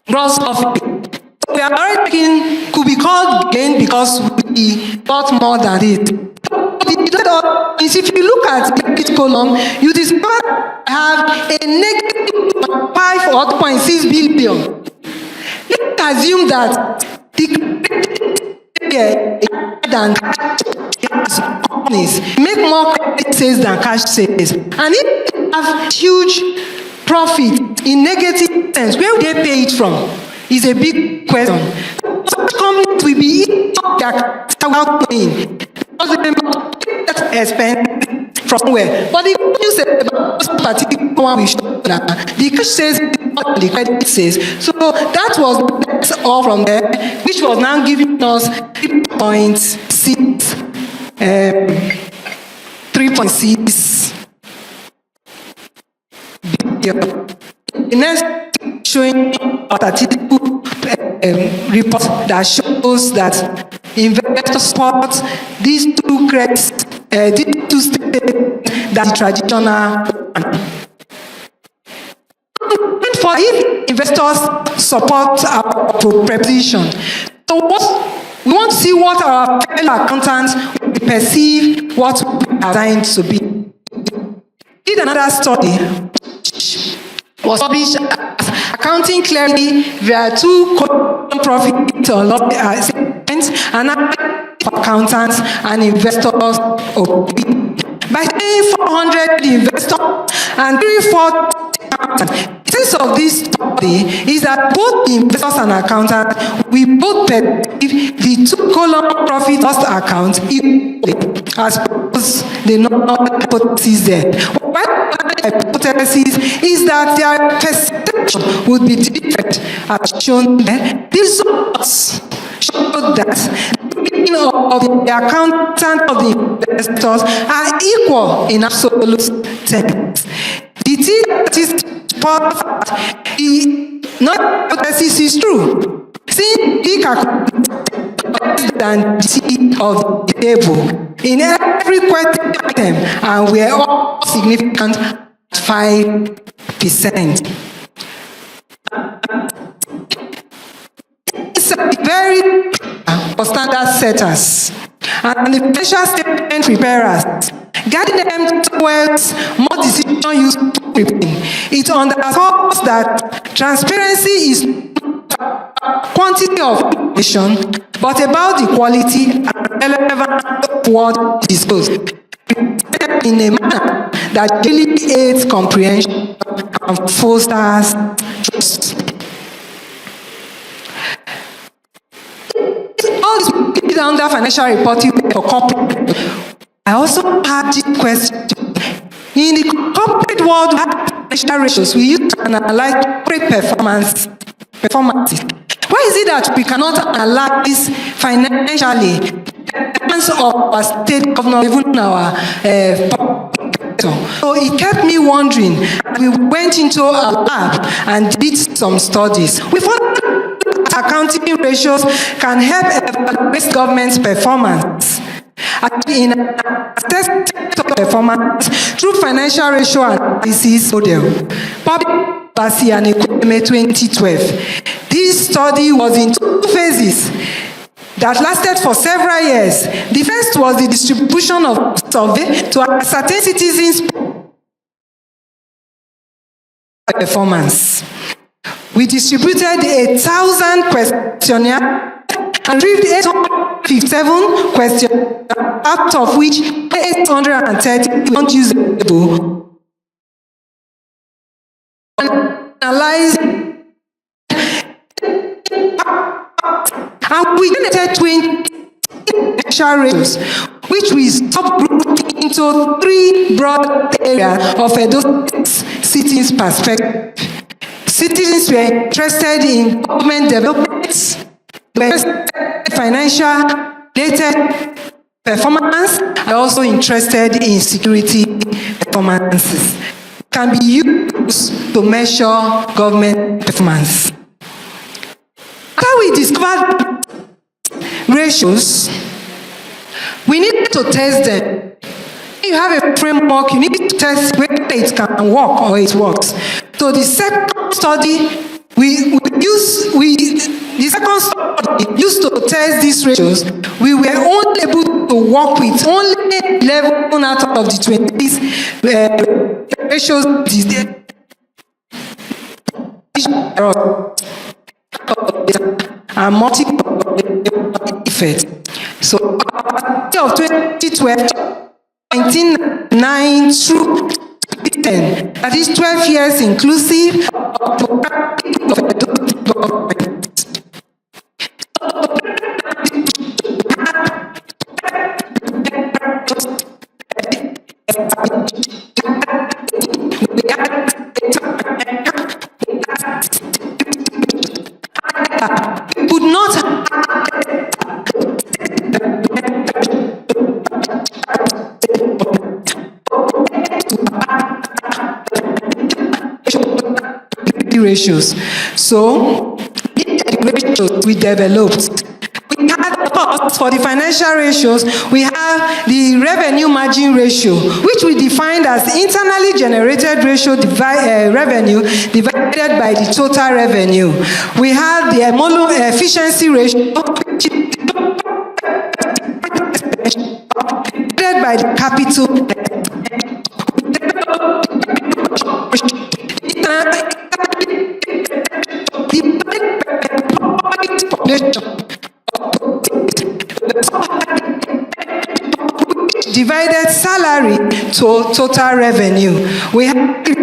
gross profit. We are already making, could be called gain because we bought more than it. If you look at the credit column, you discover I have a negative 5 or 2.6 billion. Let's assume that the than companies make more credit sales than cash sales, and if they have huge profit in negative sense, where will they pay it from? Is a big question. Such companies will be eating their without paying. Because they that expense from where? But the good news about this particular one we showed that the cash says the credit says. So that was all from there, which was now giving us 3.6 billion. The next showing a statistical report that shows that investors support these two credits, these two states that the traditional one. For if investors support our proposition, so what we want to see what our fellow accountants will perceive what we are trying to be. Did another study was published as accounting clearly there are two profit or loss statements and accountants and investors opinion. By saying 400 investors and 340 accountants, the sense of this study is that both the investors and accountants we both perceive the two-column profit loss account equally as opposed to the normal hypothesis there. One hypothesis is that their perception would be different as shown there. These results show that the of the accountant of the investors are equal in absolute terms. The part the non-hypothesis is true. Since the than the of the table in every question item, and we are all significant at 5%. It's a very for standard setters and the financial statement preparers, guiding them towards more decision useful It underscores that transparency is not quantity of information, but about the quality and relevance of what is disclosed in a manner that really aids comprehension and fosters trust. All this under financial reporting for corporate. I also had this question. In the corporate world, we have financial ratios we use to analyze corporate performances. Why is it that we cannot analyze financially the performance of our state governor, even our so it kept me wondering. We went into our lab and did some studies. We found that accounting ratios can help evaluate government's performance. In assessment of performance through financial ratio analysis model, published by Obasi and Ekweme 2012. This study was in 2 phases that lasted for several years. The first was the distribution of survey to ascertain citizens' performance. We distributed 1,000 questionnaires and reviewed 857 questions, out of which 830 don't usable. Analyze and we generated 20 financial ratios, which we subgrouped into 3 broad areas of Edo citizens' perspective. Citizens were interested in government development, financial related performance, and also interested in security performances. Can be used to measure government performance. After we discovered ratios, we needed to test them. If you have a framework, you need to test whether it can work or it works. So the second study used to test these ratios. We were only able to work with only 11 out of the 20 ratios. And multiple effects. So, of 2012, 1999 through 2010, that is 12 years inclusive of would not ratios. So, ratios we developed. We had, of course, for the financial ratios, we have the revenue margin ratio, which we defined as internally generated ratio revenue divided by the total revenue. We have the efficiency ratio, which is divided by the capital. Divided salary to total revenue. We have the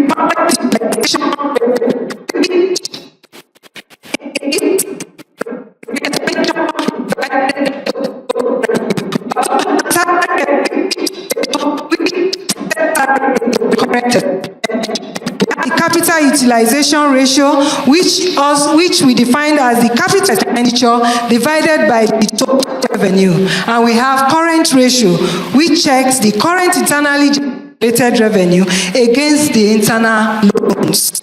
capital utilization ratio, which we defined as the capital expenditure divided by the total revenue. And we have current ratio, which checks the current internally generated revenue against the internal loans.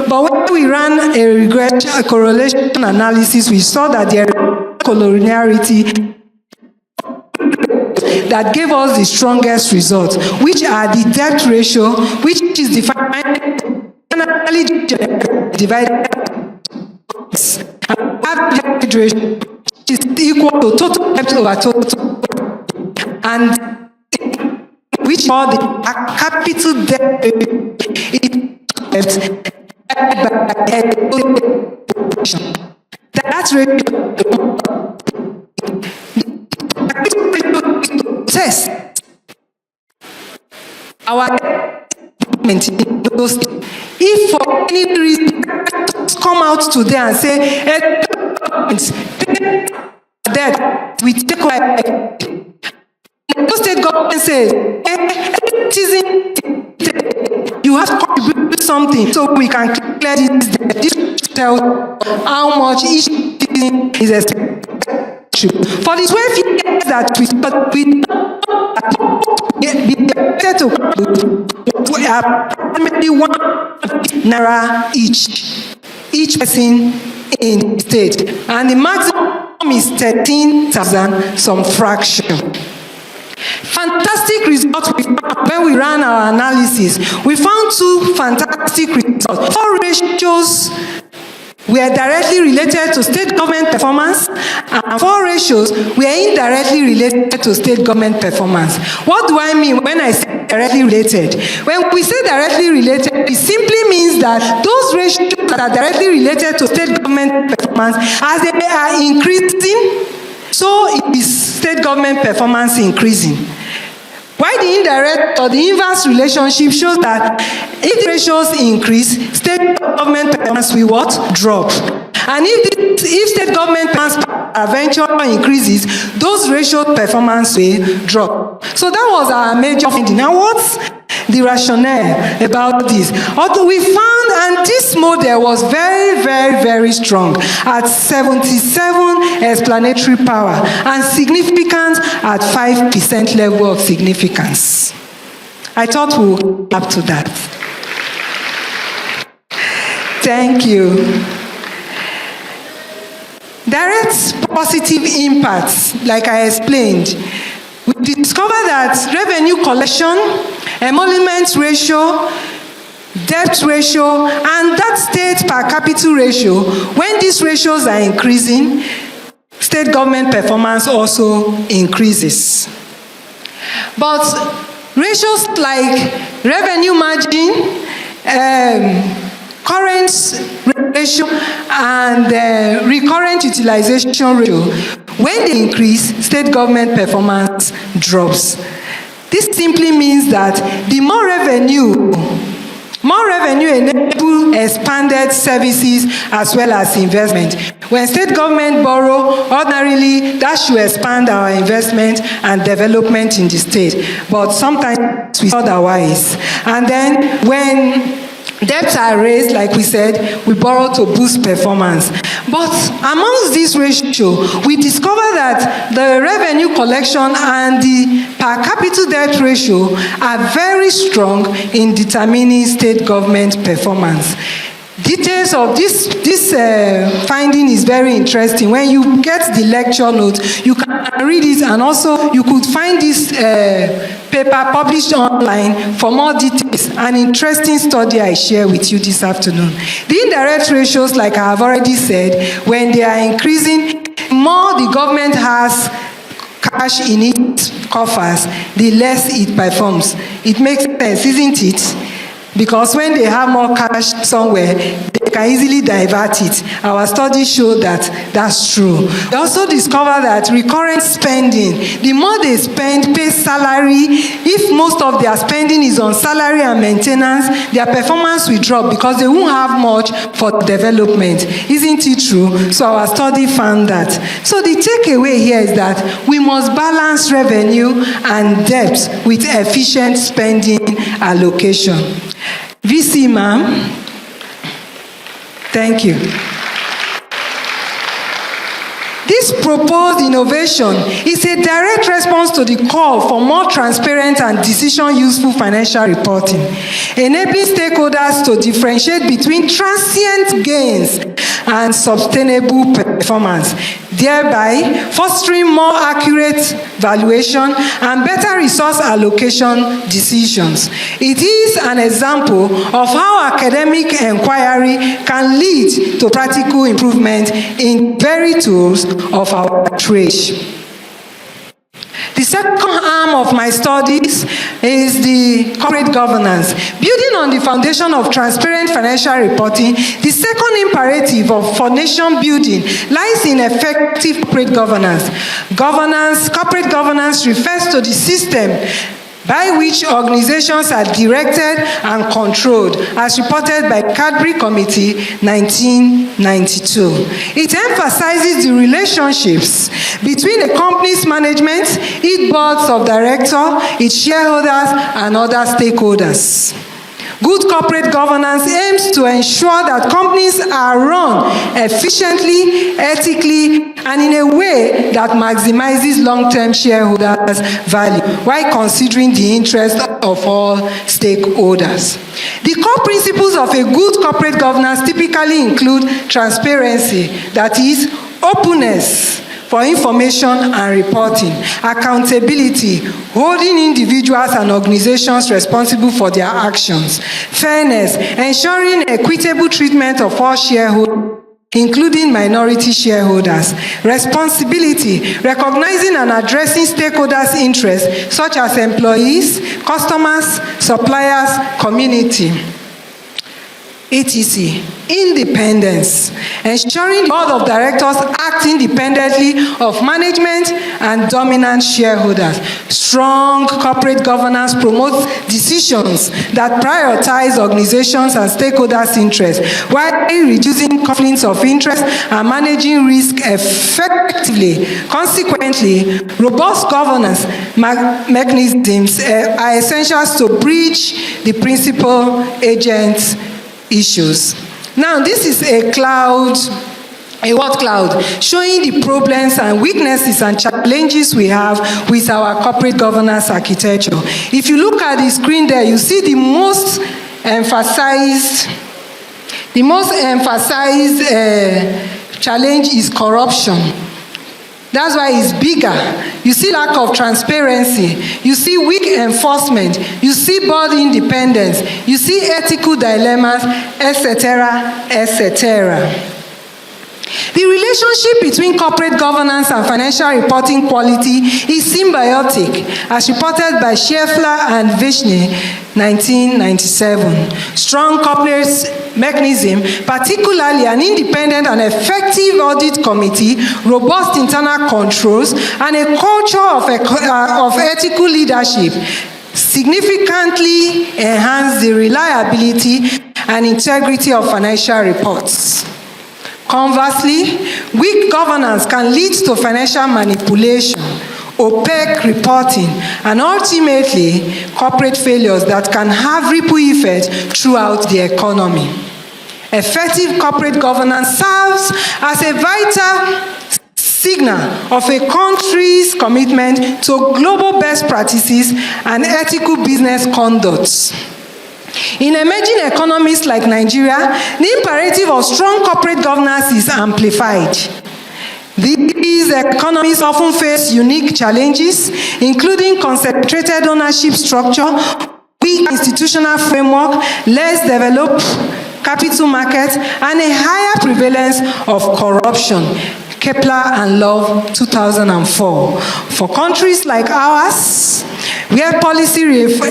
But when we ran a correlation analysis, we saw that there is collinearity that gave us the strongest results, which are the debt ratio, which is defined internally divided and average ratio, which is equal to total debt over total, and which for the capital debt is that ratio test our if for any reason come out today and say that we take away the state government says you have to contribute something so we can clear this tell how much each citizen is expected. For the 12 years that we expected to approximately ₦1 each person in the state, and the maximum is 13,000 some fraction. Fantastic results we found when we ran our analysis. We found two fantastic results. 4 ratios were directly related to state government performance, and 4 ratios were indirectly related to state government performance. What do I mean when I say directly related? When we say directly related, it simply means that those ratios that are directly related to state government performance, as they are increasing, so it is state government performance increasing. Why the indirect or the inverse relationship shows that if the ratios increase, state government performance will what? Drop. And if state government performance eventually increases, those ratio performance will drop. So that was our major finding. Now what's the rationale about this? Although we found, and this model was very, very, very strong at 77 explanatory power and significance at 5% level of significance. I thought we'll go up to that. Thank you. Direct positive impacts, like I explained. We discovered that revenue collection, emolument ratio, debt ratio, and that state per capita ratio, when these ratios are increasing, state government performance also increases. But ratios like revenue margin, current ratio, and recurrent utilization ratio, when they increase, state government performance drops. This simply means that the more revenue enable expanded services as well as investment. When state government borrow, ordinarily that should expand our investment and development in the state. But sometimes we see otherwise. And then when debts are raised, like we said, we borrow to boost performance. But amongst this ratio, we discover that the revenue collection and the per capita debt ratio are very strong in determining state government performance. Details of this finding is very interesting. When you get the lecture notes, you can read it, and also you could find this paper published online for more details. An interesting study I share with you this afternoon. The indirect ratios, like I have already said, when they are increasing, more the government has cash in its coffers, the less it performs. It makes sense, isn't it? Because when they have more cash somewhere, they can easily divert it. Our studies show that that's true. We also discover that recurrent spending, the more they spend, pay salary, if most of their spending is on salary and maintenance, their performance will drop because they won't have much for development. Isn't it true? So our study found that. So the takeaway here is that we must balance revenue and debt with efficient spending allocation. VC, ma'am. Thank you. This proposed innovation is a direct response to the call for more transparent and decision-useful financial reporting, enabling stakeholders to differentiate between transient gains and sustainable performance, thereby fostering more accurate valuation and better resource allocation decisions. It is an example of how academic inquiry can lead to practical improvement in very tools of our trade. The second arm program of my studies is the corporate governance. Building on the foundation of transparent financial reporting, the second imperative for nation building lies in effective corporate governance. Corporate governance refers to the system by which organizations are directed and controlled, as reported by Cadbury Committee 1992. It emphasizes the relationships between a company's management, its boards of directors, its shareholders, and other stakeholders. Good corporate governance aims to ensure that companies are run efficiently, ethically, and in a way that maximizes long-term shareholders' value while considering the interest of all stakeholders. The core principles of a good corporate governance typically include transparency, that is, openness for information and reporting, accountability, holding individuals and organizations responsible for their actions, fairness, ensuring equitable treatment of all shareholders, including minority shareholders, responsibility, recognizing and addressing stakeholders' interests such as employees, customers, suppliers, community, etc. Independence, ensuring the board of directors act independently of management and dominant shareholders. Strong corporate governance promotes decisions that prioritize organizations and stakeholders' interests while reducing conflicts of interest and managing risk effectively. Consequently, robust governance mechanisms are essential to bridge the principal agent issues. Now, this is a word cloud, showing the problems and weaknesses and challenges we have with our corporate governance architecture. If you look at the screen there, you see the most emphasized challenge is corruption. That's why it's bigger. You see lack of transparency. You see weak enforcement. You see board independence. You see ethical dilemmas, etc., etc. The relationship between corporate governance and financial reporting quality is symbiotic, as reported by Scheffler and Vishny, 1997. Strong corporate mechanism, particularly an independent and effective audit committee, robust internal controls, and a culture of ethical leadership significantly enhance the reliability and integrity of financial reports. Conversely, weak governance can lead to financial manipulation, opaque reporting, and ultimately corporate failures that can have ripple effects throughout the economy. Effective corporate governance serves as a vital signal of a country's commitment to global best practices and ethical business conduct. In emerging economies like Nigeria, the imperative of strong corporate governance is amplified. These economies often face unique challenges, including concentrated ownership structure, weak institutional framework, less developed capital markets, and a higher prevalence of corruption. Kepler and Love, 2004. For countries like ours, where policy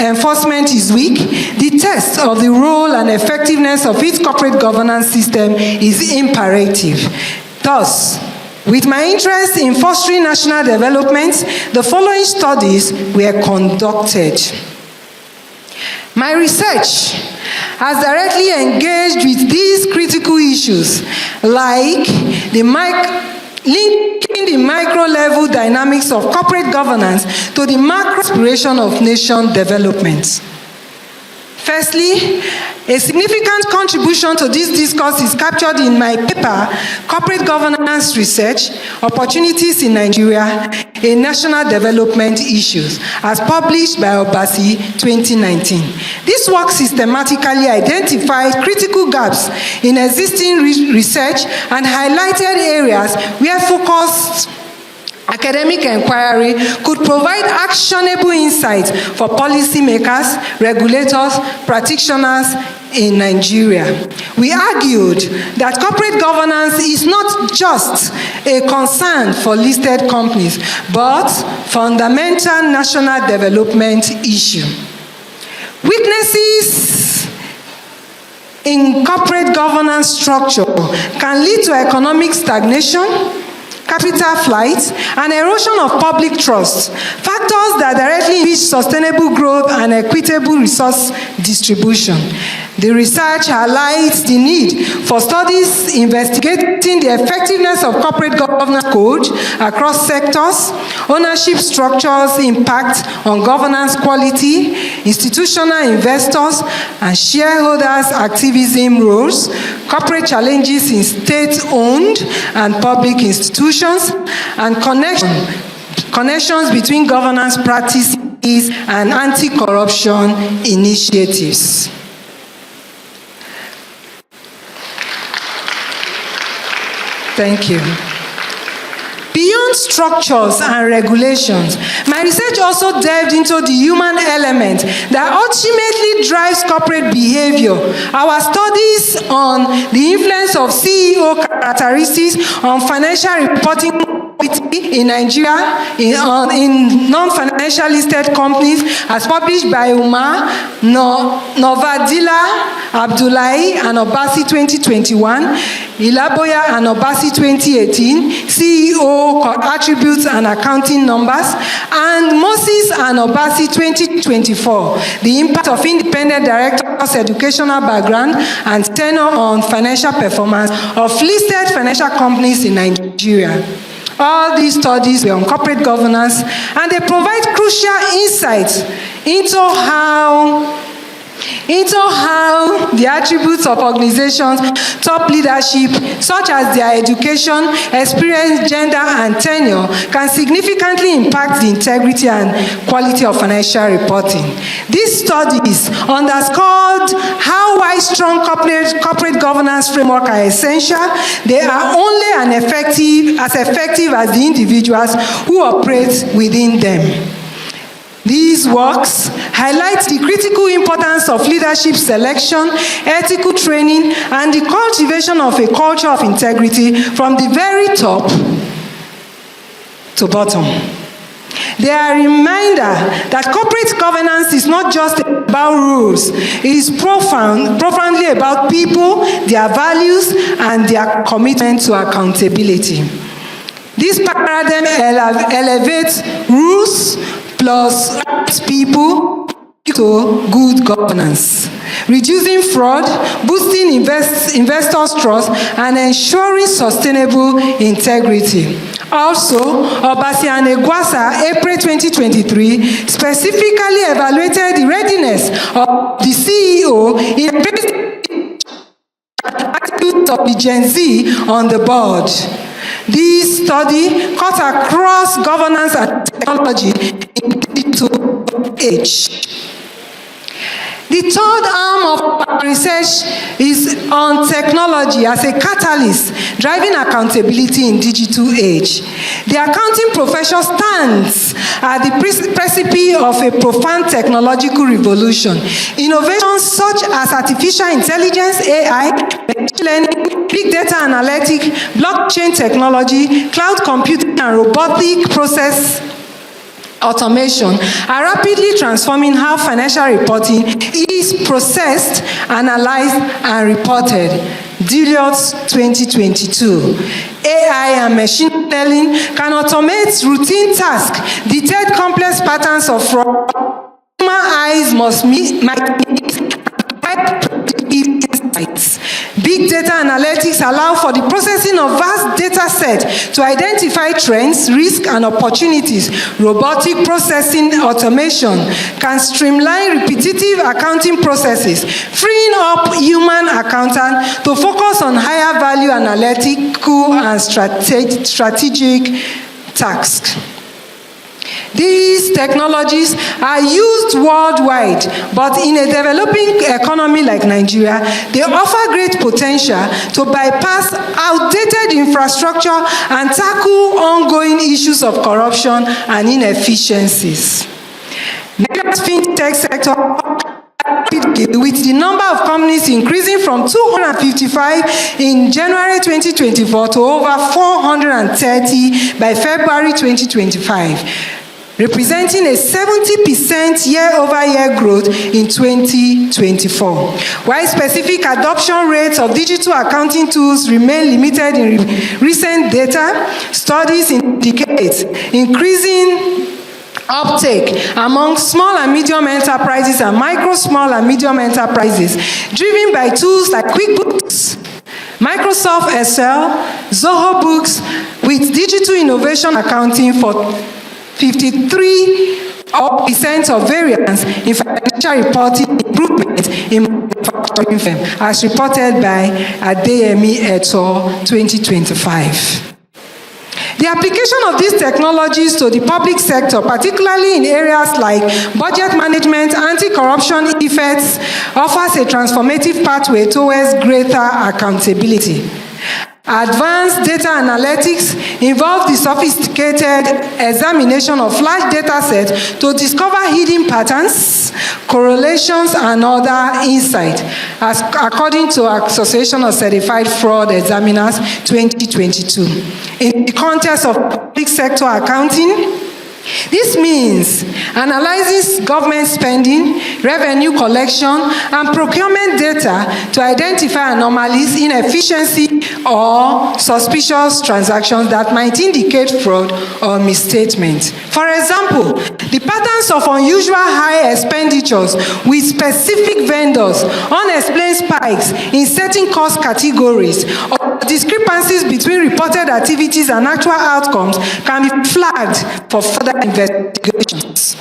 enforcement is weak, the test of the role and effectiveness of its corporate governance system is imperative. Thus, with my interest in fostering national development, the following studies were conducted. My research has directly engaged with these critical issues, like linking the micro-level dynamics of corporate governance to the macro aspiration of nation development. Firstly, a significant contribution to this discourse is captured in my paper, Corporate Governance Research, Opportunities in Nigeria, a National Development Issues, as published by Obasi, 2019. This work systematically identified critical gaps in existing research and highlighted areas where focused academic inquiry could provide actionable insights for policymakers, regulators, practitioners, in Nigeria. We argued that corporate governance is not just a concern for listed companies, but fundamental national development issue. Weaknesses in corporate governance structure can lead to economic stagnation, capital flight, and erosion of public trust, factors that directly inhibit sustainable growth and equitable resource distribution. The research highlights the need for studies investigating the effectiveness of corporate governance code across sectors, ownership structures, impact on governance quality, institutional investors and shareholders' activism roles, corporate challenges in state-owned and public institutions, and connections between governance practices and anti-corruption initiatives. Thank you. Beyond structures and regulations, my research also delved into the human element that ultimately drives corporate behavior. Our studies on the influence of CEO characteristics on financial reporting in Nigeria in non-financial listed companies, as published by Umar, Novadilla, Abdullahi, and Obasi 2021, Ilaboya and Obasi 2018, CEO attributes and accounting numbers, and Moses and Obasi 2024, the impact of independent directors' educational background and tenure on financial performance of listed financial companies in Nigeria. All these studies were on corporate governance, and they provide crucial insights into how the attributes of organizations' top leadership, such as their education, experience, gender, and tenure, can significantly impact the integrity and quality of financial reporting. These studies underscored how why strong corporate governance framework are essential. They are only as effective as the individuals who operate within them. These works highlight the critical importance of leadership selection, ethical training, and the cultivation of a culture of integrity from the very top to bottom. They are a reminder that corporate governance is not just about rules. It is profoundly about people, their values, and their commitment to accountability. This paradigm elevates rules plus people to good governance, reducing fraud, boosting investors' trust, and ensuring sustainable integrity. Also, Obasi and Iguasa, April 2023, specifically evaluated the readiness of the CEO in the attitude of the Gen Z on the board. This study cut across governance and technology in the digital age. The third arm of our research is on technology as a catalyst driving accountability in digital age. The accounting profession stands at the precipice of a profound technological revolution. Innovations such as artificial intelligence, AI, machine learning, big data analytics, blockchain technology, cloud computing, and robotic process automation are rapidly transforming how financial reporting is processed, analyzed, and reported. Deloitte 2022. AI and machine learning can automate routine tasks, detect complex patterns of fraud. Human eyes might meet insights. Big data analytics allow for the processing of vast data sets to identify trends, risks, and opportunities. Robotic processing automation can streamline repetitive accounting processes, freeing up human accountants to focus on higher value analytical and strategic tasks. These technologies are used worldwide, but in a developing economy like Nigeria, they offer great potential to bypass outdated infrastructure and tackle ongoing issues of corruption and inefficiencies. Nigeria's fintech sector with the number of companies increasing from 255 in January 2024 to over 430 by February 2025, representing a 70% year-over-year growth in 2024. While specific adoption rates of digital accounting tools remain limited in recent data, studies indicate increasing uptake among small and medium enterprises and micro, small and medium enterprises, driven by tools like QuickBooks, Microsoft Excel, Zoho Books, with digital innovation accounting for 53% of variance in financial reporting improvement in manufacturing firm, as reported by Adeyemi et al. 2025. The application of these technologies to the public sector, particularly in areas like budget management, anti-corruption efforts, offers a transformative pathway towards greater accountability. Advanced data analytics involve the sophisticated examination of large data sets to discover hidden patterns, correlations, and other insights, as according to Association of Certified Fraud Examiners 2022. In the context of public sector accounting, this means analyzing government spending, revenue collection, and procurement data to identify anomalies, inefficiency, or suspicious transactions that might indicate fraud or misstatement. For example, the patterns of unusual high expenditures with specific vendors, unexplained spikes in certain cost categories, or discrepancies between reported activities and actual outcomes can be flagged for further investigations.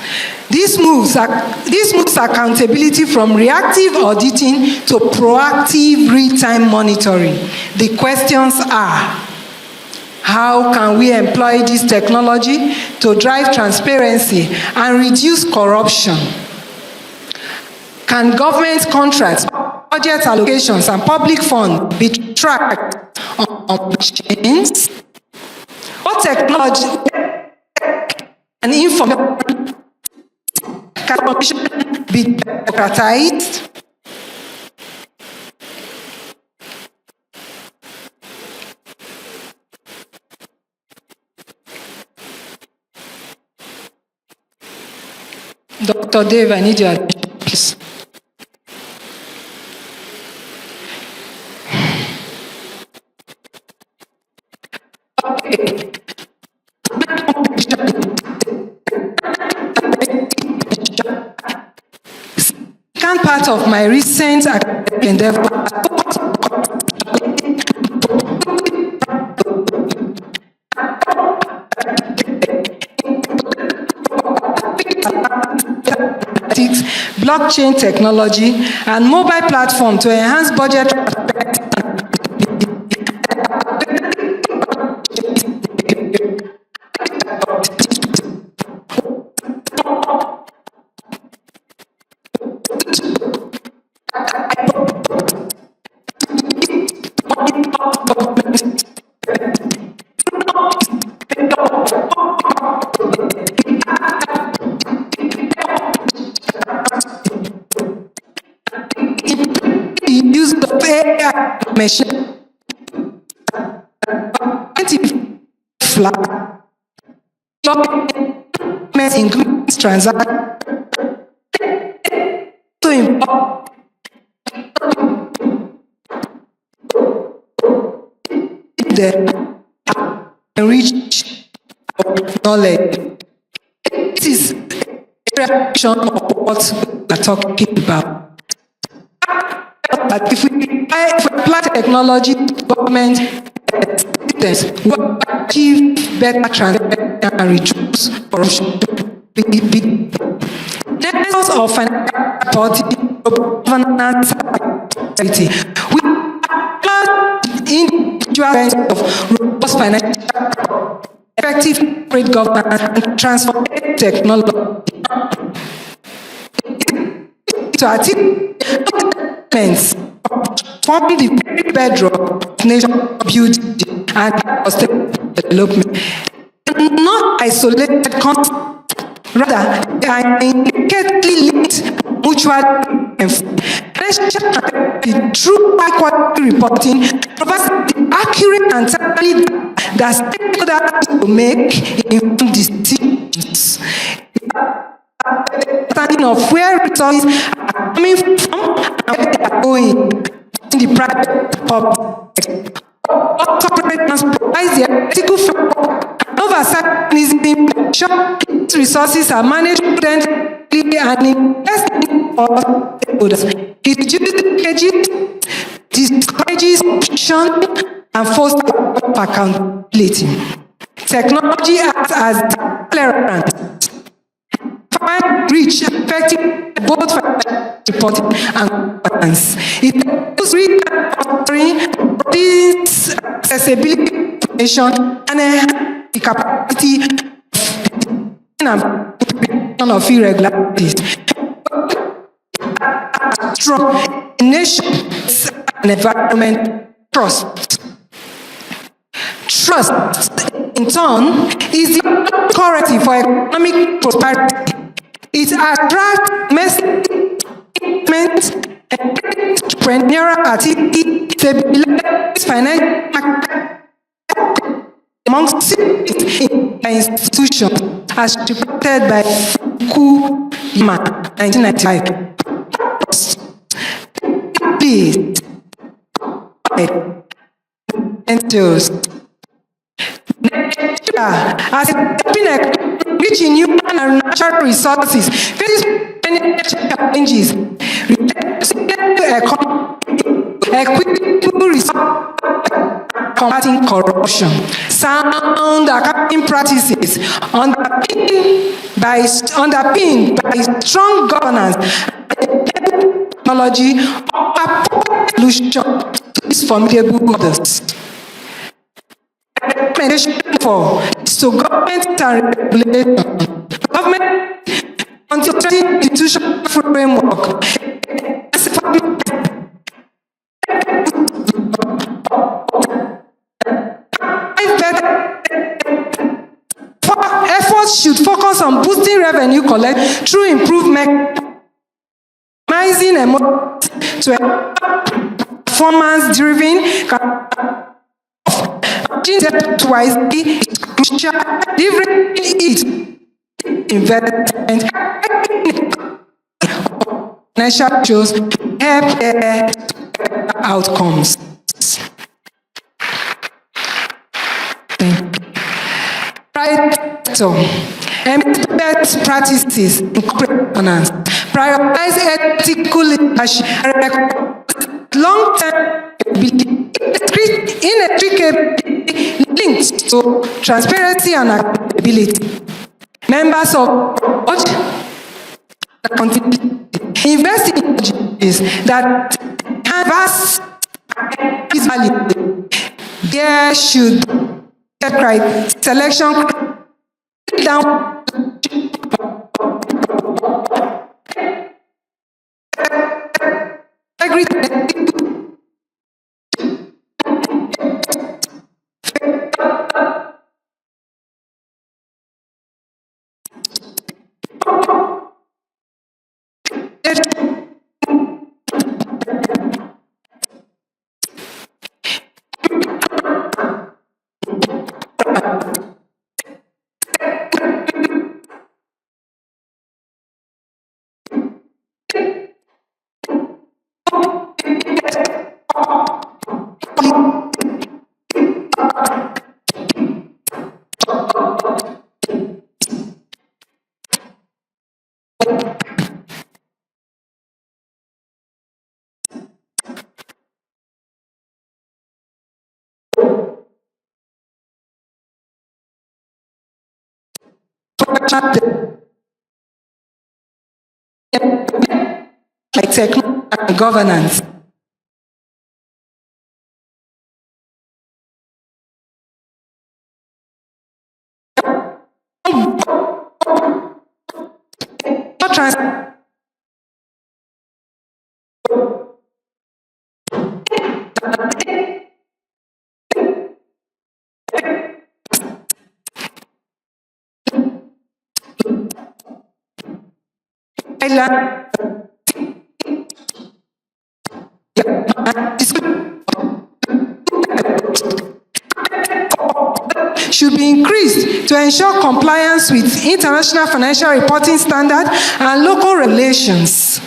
This moves accountability from reactive auditing to proactive real-time monitoring. The questions are: how can we employ this technology to drive transparency and reduce corruption? Can government contracts, budget allocations, and public funds be tracked on blockchains? What technology and information can be democratized? Dr. Dave, I need your attention, please. Okay. Second part of my recent academic endeavor blockchain technology and mobile platform to enhance budget use of AI machine includes transaction to import the enrich knowledge. This is a reaction of what we are talking about. But if we apply technology to government systems, we will achieve better transparency and reduce corruption. Levels of financial reporting, governance, society. We apply individual of robust financial, effective corporate governance, and transformative technology to articulate forming the very bedrock of nation building and sustainable development. Not isolated concepts, rather, they are intricately linked, mutually through high-quality reporting provides the accurate and timely data that stakeholders will make informed decisions. Understanding of where resources are coming from and where they are going in the private public. Corporate provides the ethical framework and oversight mechanism to ensure these resources are managed prudently and invested for stakeholders. It reduces leakages, discourages corruption, and fosters accountability. Technology acts as accelerant. Find reach effective both for reporting and governance. It enables real-time monitoring, provides accessibility information, and enhances the capacity of irregularities. Strong nations and environment trust. Trust, in turn, is the corrective for economic prosperity. It attracts investment, entrepreneurial activity, stabilizes financial market among institutions, as reported by Fukuyama, 1995. Please, entails. As a rich in human and natural resources, faces many challenges. Equitable resource, combating corruption, sound accounting practices, underpinned by strong governance, and technology, are solution to these formidable others. Recommendation for so government and regulation. Government institutional framework. Efforts should focus on boosting revenue collect through improvement, maximizing to performance-driven. Wisely is crucial. Delivering it investment financial shows help outcomes. Private sector best practices in corporate governance, prioritize ethical leadership, long-term inextricably linked to transparency and accountability. Members of accountability invest in strategies that canvas is value. There should be selection down like technology and governance. be increased to ensure compliance with international financial reporting standards and local regulations.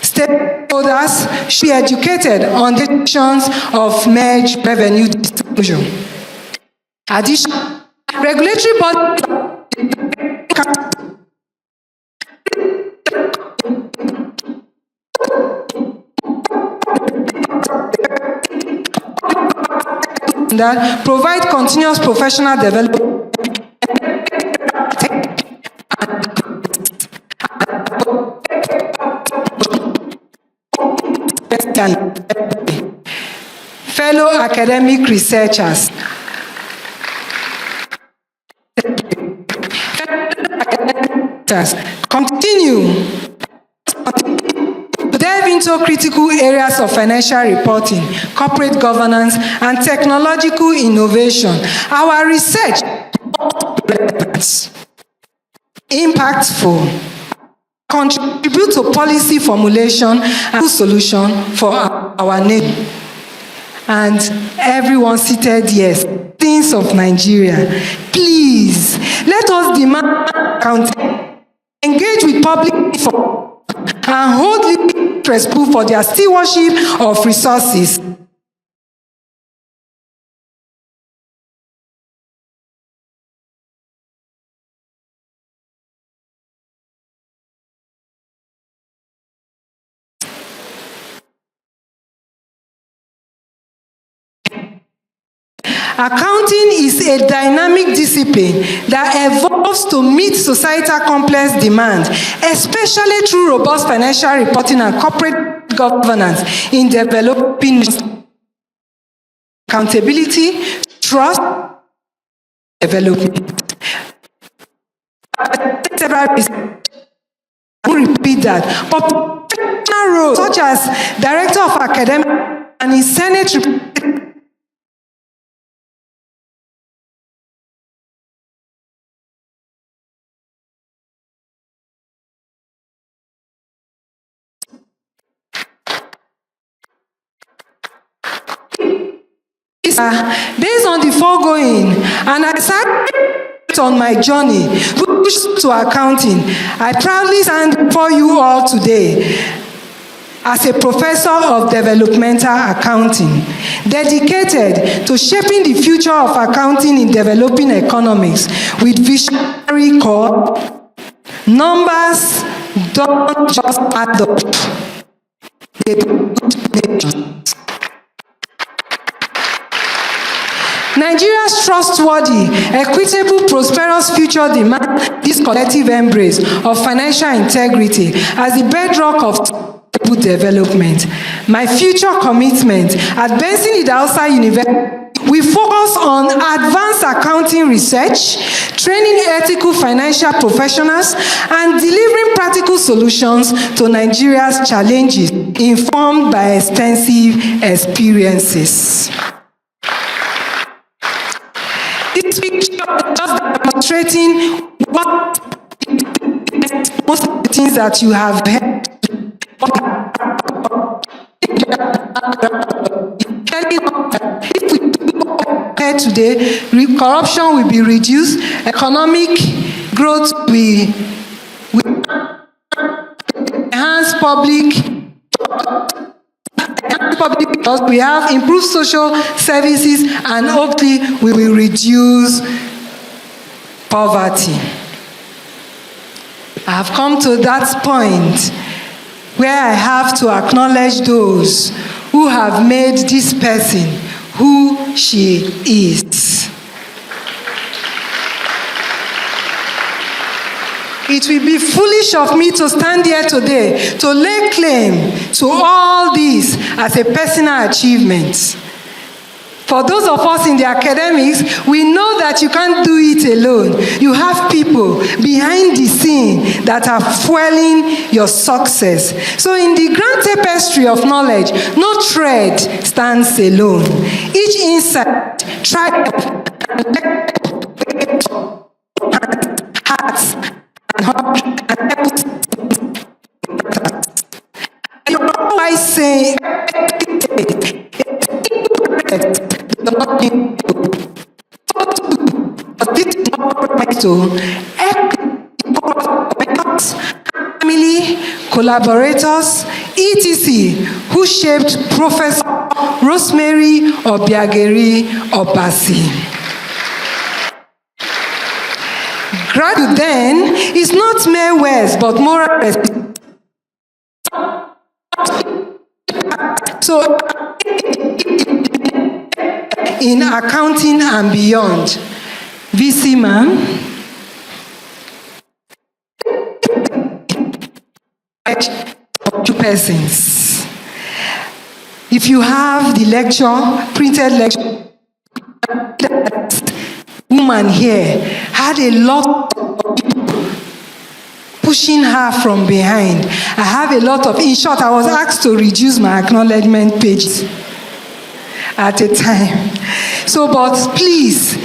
Stakeholders should be educated on the conditions of merged revenue disclosure. Additionally, regulatory bodies that provide continuous professional development fellow academic researchers. Continue to delve into critical areas of financial reporting, corporate governance, and technological innovation. Our research is impactful, contribute to policy formulation and solution for our nation. And everyone seated here, citizens of Nigeria, please let us demand accountability, engage with public and hold leaders responsible for their stewardship of resources. Accounting is a dynamic discipline that evolves to meet societal complex demands, especially through robust financial reporting and corporate governance in developing accountability, trust, development. I will repeat that. But professional roles such as Director of Academic and in Senate based on the foregoing, and I started on my journey to accounting, I proudly stand before you all today as a professor of developmental accounting, dedicated to shaping the future of accounting in developing economies with visionary core. Numbers don't just add up. They do nations. Nigeria's trustworthy, equitable, prosperous future demands this collective embrace of financial integrity as the bedrock of development. My future commitment at Benson Idahosa University we focus on advanced accounting research, training ethical financial professionals, and delivering practical solutions to Nigeria's challenges informed by extensive experiences. This picture is just demonstrating what most of the things that you have heard. If we do today, corruption will be reduced, economic growth will enhance public. We have improved social services, and hopefully we will reduce poverty. I have come to that point where I have to acknowledge those who have made this person who she is. It will be foolish of me to stand here today to lay claim to all this as a personal achievement. For those of us in the academics, we know that you can't do it alone. You have people behind the scene that are fueling your success. So in the grand tapestry of knowledge, no thread stands alone. Each insight, tribe, hearts, and I say, to family, collaborators, etc., who shaped Professor Rosemary Obasi. Gratitude then is not mere words but moral responsibility. So, in accounting and beyond, VC ma'am. Two persons. If you have the lecture, printed lecture, woman here had a lot of people pushing her from behind. I have a lot of, in short, I was asked to reduce my acknowledgement pages at a time. So, but please,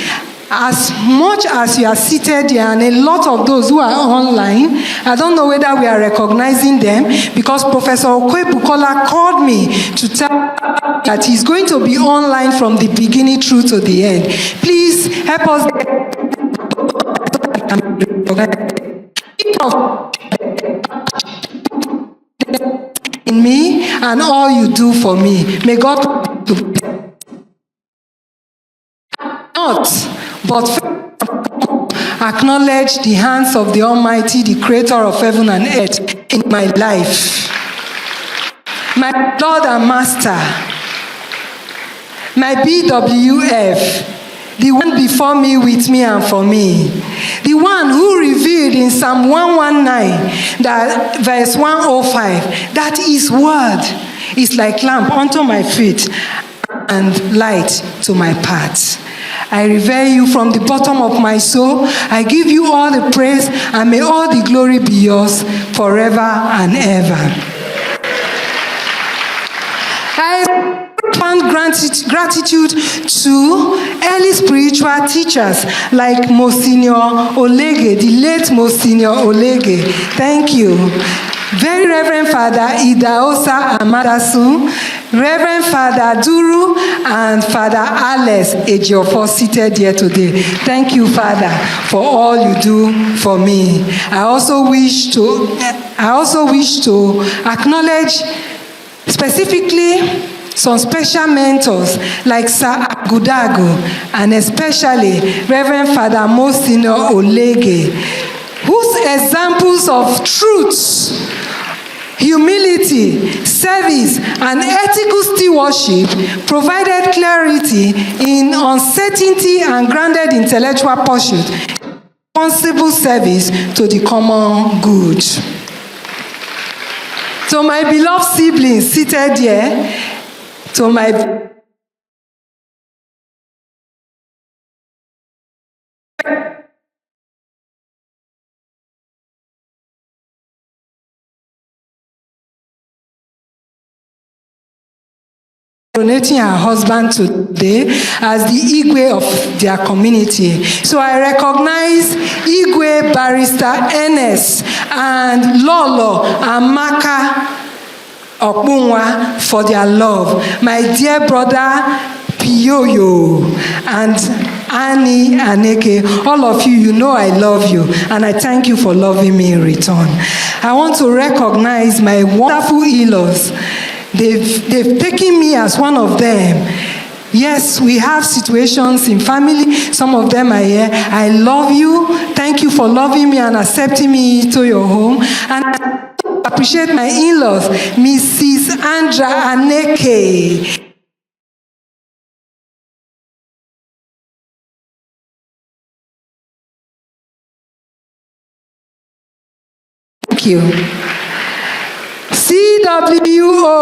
as much as you are seated here, and a lot of those who are online, I don't know whether we are recognizing them, because Professor Okwebukola called me to tell that he's going to be online from the beginning through to the end. Please help us in me and all you do for me. May God not, but acknowledge the hands of the Almighty, the Creator of heaven and earth in my life. My Lord and Master, my BWF, the one before me, with me, and for me. The one who revealed in Psalm 119, that verse 105, that his word is like lamp unto my feet and light to my path. I revere you from the bottom of my soul. I give you all the praise, and may all the glory be yours forever and ever. I found gratitude to early spiritual teachers like Monsignor Olege, the late Monsignor Olege. Thank you. Very Reverend Father Idahosa Amadasu, Reverend Father Duru, and Father Alex Ejiofor seated here today. Thank you, Father, for all you do for me. I also wish to acknowledge specifically some special mentors like Sir Agudagu, and especially Reverend Father Monsignor Olege, whose examples of truth, humility, service, and ethical stewardship provided clarity in uncertainty and grounded intellectual pursuit, responsible service to the common good. To my beloved siblings seated here, to my donating her husband today as the Igwe of their community. So I recognize Igwe Barrister Ernest and Lolo Amaka Okpunwa for their love. My dear brother Piyoyo and Annie Aneke, all of you, you know I love you, and I thank you for loving me in return. I want to recognize my wonderful in-laws. They've taken me as one of them. Yes, we have situations in family. Some of them are here. I love you. Thank you for loving me and accepting me into your home. And I appreciate my in-laws, Mrs. Andra Aneke. Thank you. CWO.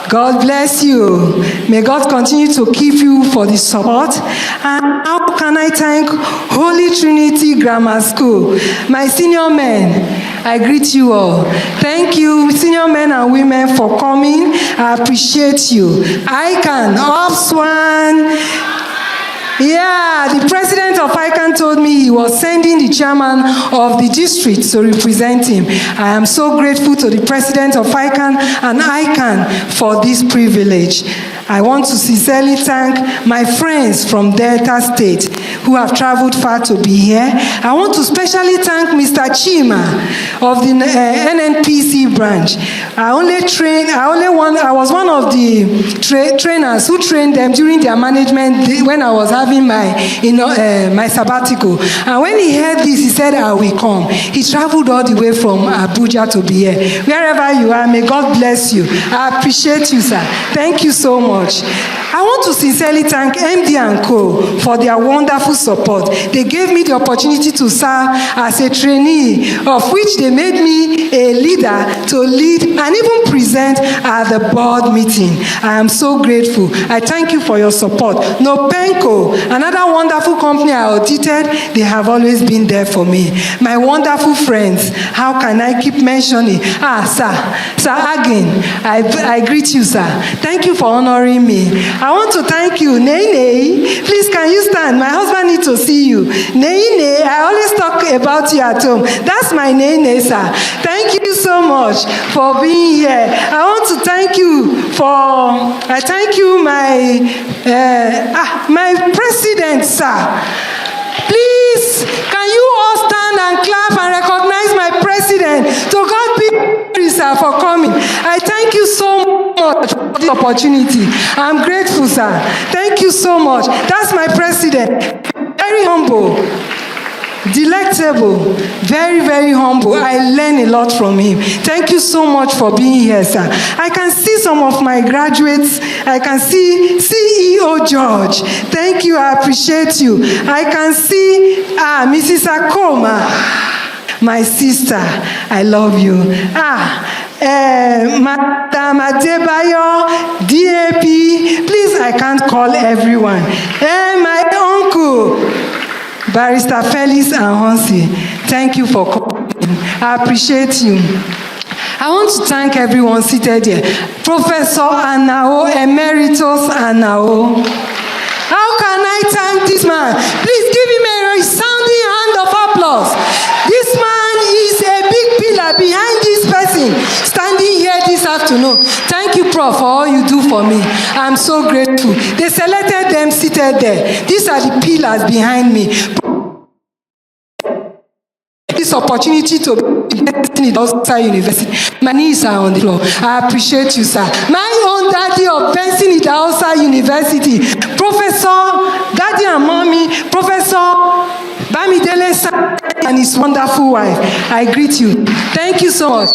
God bless you. May God continue to keep you for the support. And how can I thank Holy Trinity Grammar School? My senior men, I greet you all. Thank you, senior men and women, for coming. I appreciate you. ICANN, Upswan. Yeah, the president of ICANN told me he was sending the chairman of the district to represent him. I am so grateful to the president of ICANN and ICANN for this privilege. I want to sincerely thank my friends from Delta State who have traveled far to be here. I want to specially thank Mr. Chima of the NNPC branch. I was one of the trainers who trained them during their management when I was having my sabbatical. And when he heard this, he said, I will come. He traveled all the way from Abuja to be here. Wherever you are, may God bless you. I appreciate you, sir. Thank you so much. I want to sincerely thank MD and Co for their wonderful support. They gave me the opportunity to serve as a trainee, of which they made me a leader to lead and even present at the board meeting. I am so grateful. I thank you for your support. Nopenco, another wonderful company I audited, they have always been there for me. My wonderful friends, how can I keep mentioning? Sir Agin, I greet you, sir. Thank you for honoring me. I want to thank you, Nene. Please, can you stand? My husband needs to see you. Nene, I always talk about you at home. That's my Nene, sir. Thank you so much for being here. I want to thank you my president, sir. Please, can you all stand and clap and recognize my president? To God be glory, sir, for coming. I thank you so much for the opportunity. I'm grateful, sir. Thank you so much. That's my president. Very humble, delectable, very, very humble. I learn a lot from him. Thank you so much for being here, sir. I can see some of my graduates. I can see CEO George. Thank you. I appreciate you. I can see Mrs. Akoma, my sister. I love you. Madam Adebayo, DAP. Please, I can't call everyone. My uncle, Barrister Felix and Hansi, thank you for coming. I appreciate you. I want to thank everyone seated here. Professor Anao, Emeritus Anao. How can I thank this man? Please give him a resounding hand of applause. This man is a big pillar behind this person standing here this afternoon. Thank you, Prof, for all you do for me. I'm so grateful. They selected them seated there. These are the pillars behind me. This opportunity to be in Idahosa University. My knees are on the floor. I appreciate you, sir. My own daddy of Benson Idahosa University, Professor, daddy and mommy, Professor Bamidele sir, and his wonderful wife. I greet you. Thank you so much.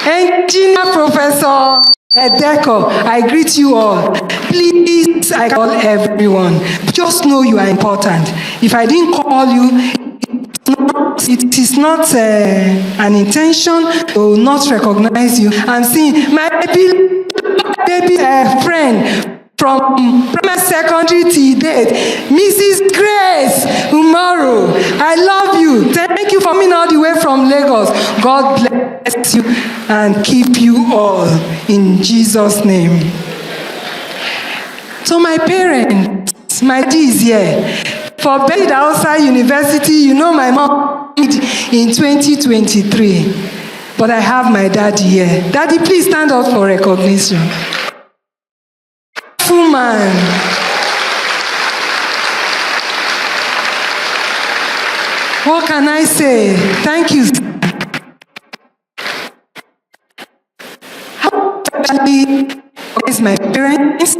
Engineer Professor Edeko, I greet you all. Please, I call everyone. Just know you are important. If I didn't call you, it is not an intention to not recognize you. I'm seeing my baby friend from primary secondary to date, Mrs. Grace Umaru. I love you. Thank you for coming all the way from Lagos. God bless you and keep you all in Jesus' name. So my parents, my dad is here. For Idahosa University, you know my mom in 2023. But I have my daddy here. Daddy, please stand up for recognition. Full man. What can I say? Thank you. Especially is my parents.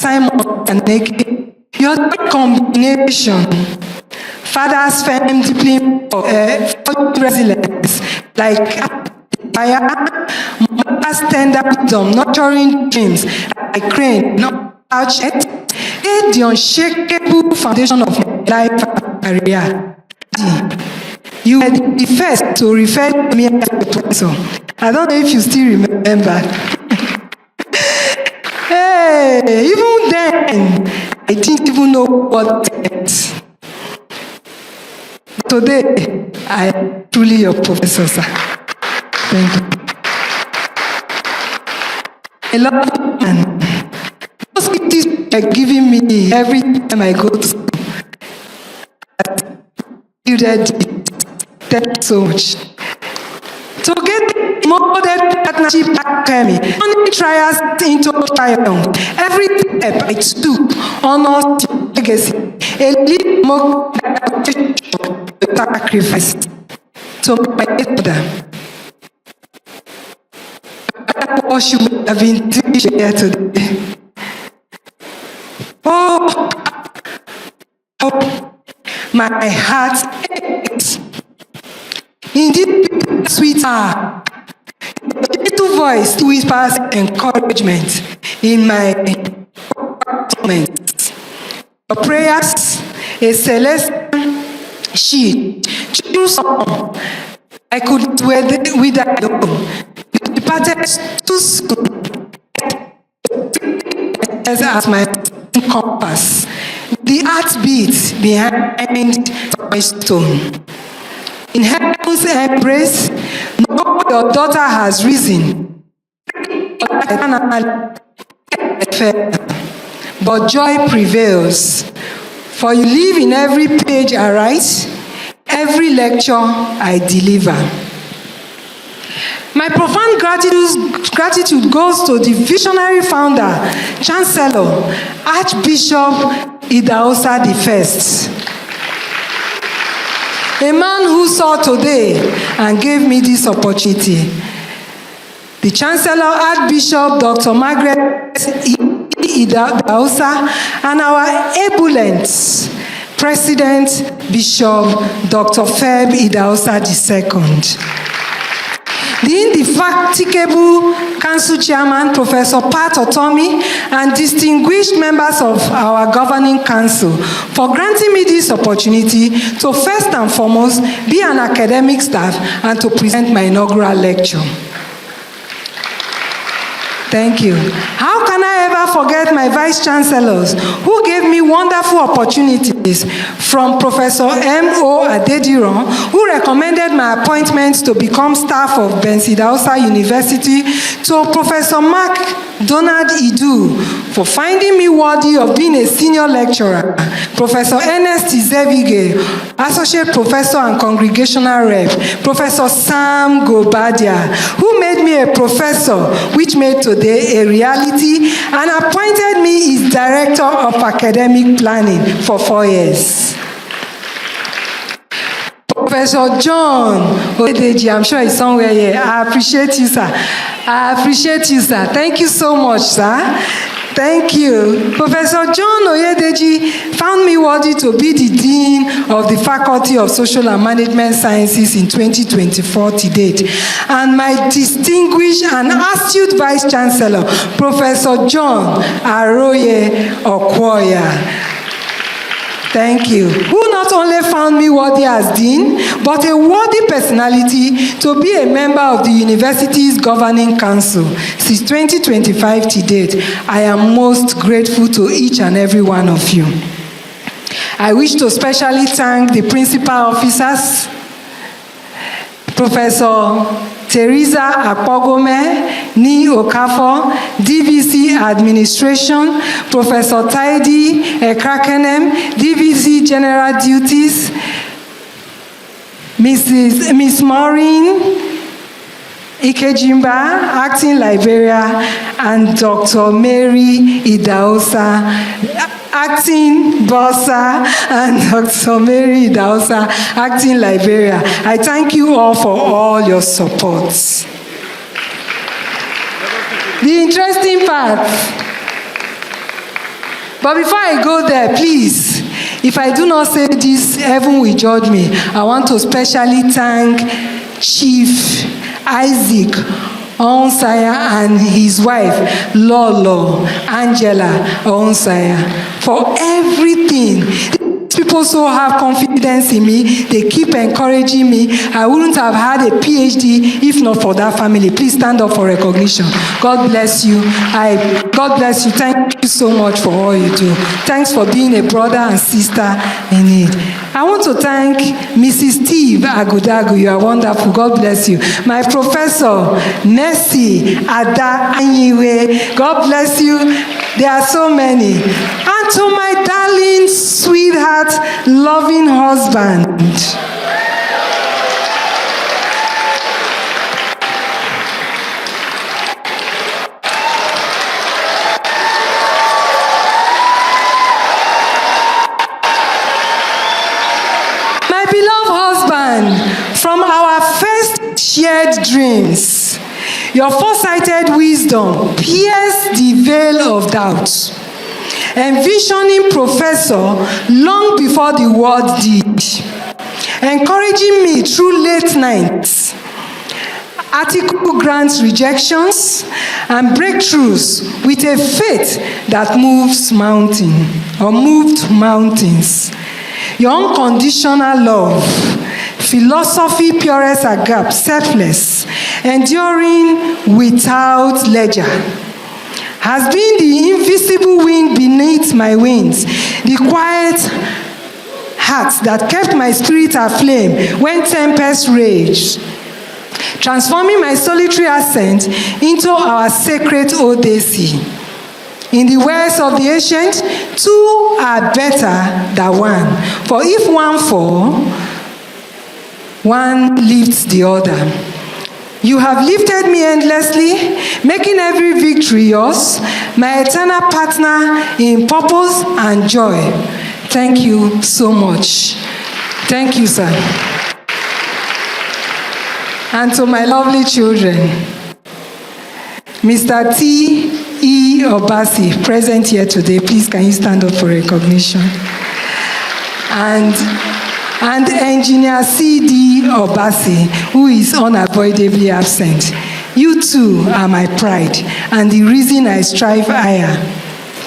Simon and Nick. Your combination, father's firm discipline for resilience, like fire, mother's tender wisdom, nurturing dreams, like crane, not touch it, the unshakable foundation of my life and career. You were the first to refer to me as a professor. I don't know if you still remember. Hey, even then, I didn't even know what it meant. Today, I am truly your professor, sir. Thank you. I love you, man. Those gifts you are giving me every time I go to school. You did it. Thank you so much. to get molded partnership academy, turning trials into triumph. Every step I took honors your legacy, a little more sacrifice to my mother. What should have been doing here today? Oh, my heart aches. Indeed, sweet heart. A little voice whispers encouragement in my moments. Your prayers, a celestial sheet, true song. I could wear without alone. You departed too soon. As my compass, the heartbeat behind my stone. In heaven's embrace, no, your daughter has risen. But joy prevails, for you live in every page I write, every lecture I deliver. My profound gratitude goes to the visionary founder, Chancellor, Archbishop Idahosa I, a man who saw today and gave me this opportunity. The Chancellor, Archbishop Dr. Margaret Idahosa, and our ebullient President, Bishop Dr. Feb Idahosa II. The indefatigable Council Chairman, Professor Pat Otomi, and distinguished members of our Governing Council for granting me this opportunity to first and foremost be an academic staff and to present my inaugural lecture. Thank you. How can I ever forget my vice chancellors who gave me wonderful opportunities, from Professor M.O. Adediran, who recommended my appointment to become staff of Benson Idahosa University, to Professor Mark Donald Idu for finding me worthy of being a senior lecturer, Professor Ernest Izevige, Associate Professor and Congregational Rep, Professor Sam Gobadia, who made me a professor, which made today a reality, and appointed me as Director of Academic Planning for 4 years. Professor John Odeji, I'm sure he's somewhere here. I appreciate you, sir. I appreciate you, sir. Thank you so much, sir. Thank you. Professor John Oyedeji found me worthy to be the Dean of the Faculty of Social and Management Sciences in 2024 to date. And my distinguished and astute Vice Chancellor, Professor John Aroye Okwoya. Thank you. Who not only found me worthy as Dean, but a worthy personality to be a member of the university's Governing Council. Since 2025 to date, I am most grateful to each and every one of you. I wish to especially thank the principal officers, Professor Teresa Akpogome, Ni Okafor, DVC Administration, Professor Taidi Ekrakenem, DVC General Duties, Miss Maureen Ikejimba, Acting Librarian, and Dr. Mary Idahosa, Acting Bossa, and Dr. Mary Idahosa, Acting Librarian. I thank you all for all your support. The interesting part. But before I go there, please, if I do not say this, heaven will judge me. I want to specially thank Chief Isaac Onsaya and his wife, Lolo Angela Onsaya, for everything. People so have confidence in me. They keep encouraging me. I wouldn't have had a PhD if not for that family. Please stand up for recognition. God bless you. God bless you. Thank you so much for all you do. Thanks for being a brother and sister in need. I want to thank Mrs. Steve Agudagu. You are wonderful. God bless you. My professor, Mercy Ada Anyiwe. God bless you. There are so many. And to my darling, sweetheart, loving husband. beloved husband, from our first shared dreams, your foresighted wisdom pierced the veil of doubt, envisioning professor long before the world did, encouraging me through late nights, article grant rejections, and breakthroughs with a faith that moved mountains. Your unconditional love, philosophy purest agape, selfless, enduring without leisure, has been the invisible wind beneath my wings, the quiet heart that kept my spirit aflame when tempests raged, transforming my solitary ascent into our sacred Obasi. In the words of the ancient, two are better than one, for if one fall, one lifts the other. You have lifted me endlessly, making every victory yours, my eternal partner in purpose and joy. Thank you so much. Thank you, sir. And to my lovely children, Mr. T.E. Obasi, present here today. Please, can you stand up for recognition? And Engineer C.D. Obasi, who is unavoidably absent. You too are my pride and the reason I strive higher.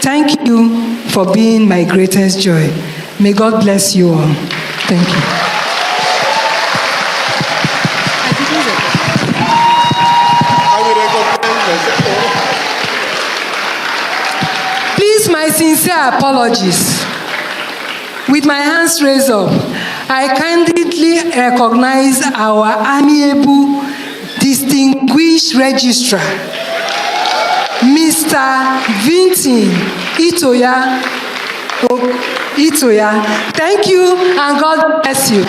Thank you for being my greatest joy. May God bless you all. Thank you. Please, my sincere apologies. With my hands raised up, I candidly recognize our amiable, distinguished registrar, Mr. Vinton Itoya. Thank you, and God bless you.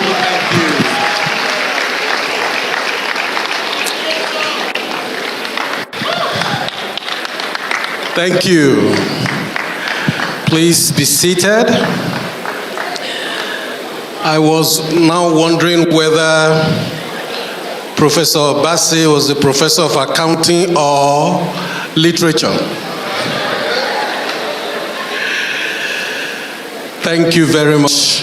Thank you. Please be seated. I was now wondering whether Professor Obasi was the professor of accounting or literature. Thank you very much.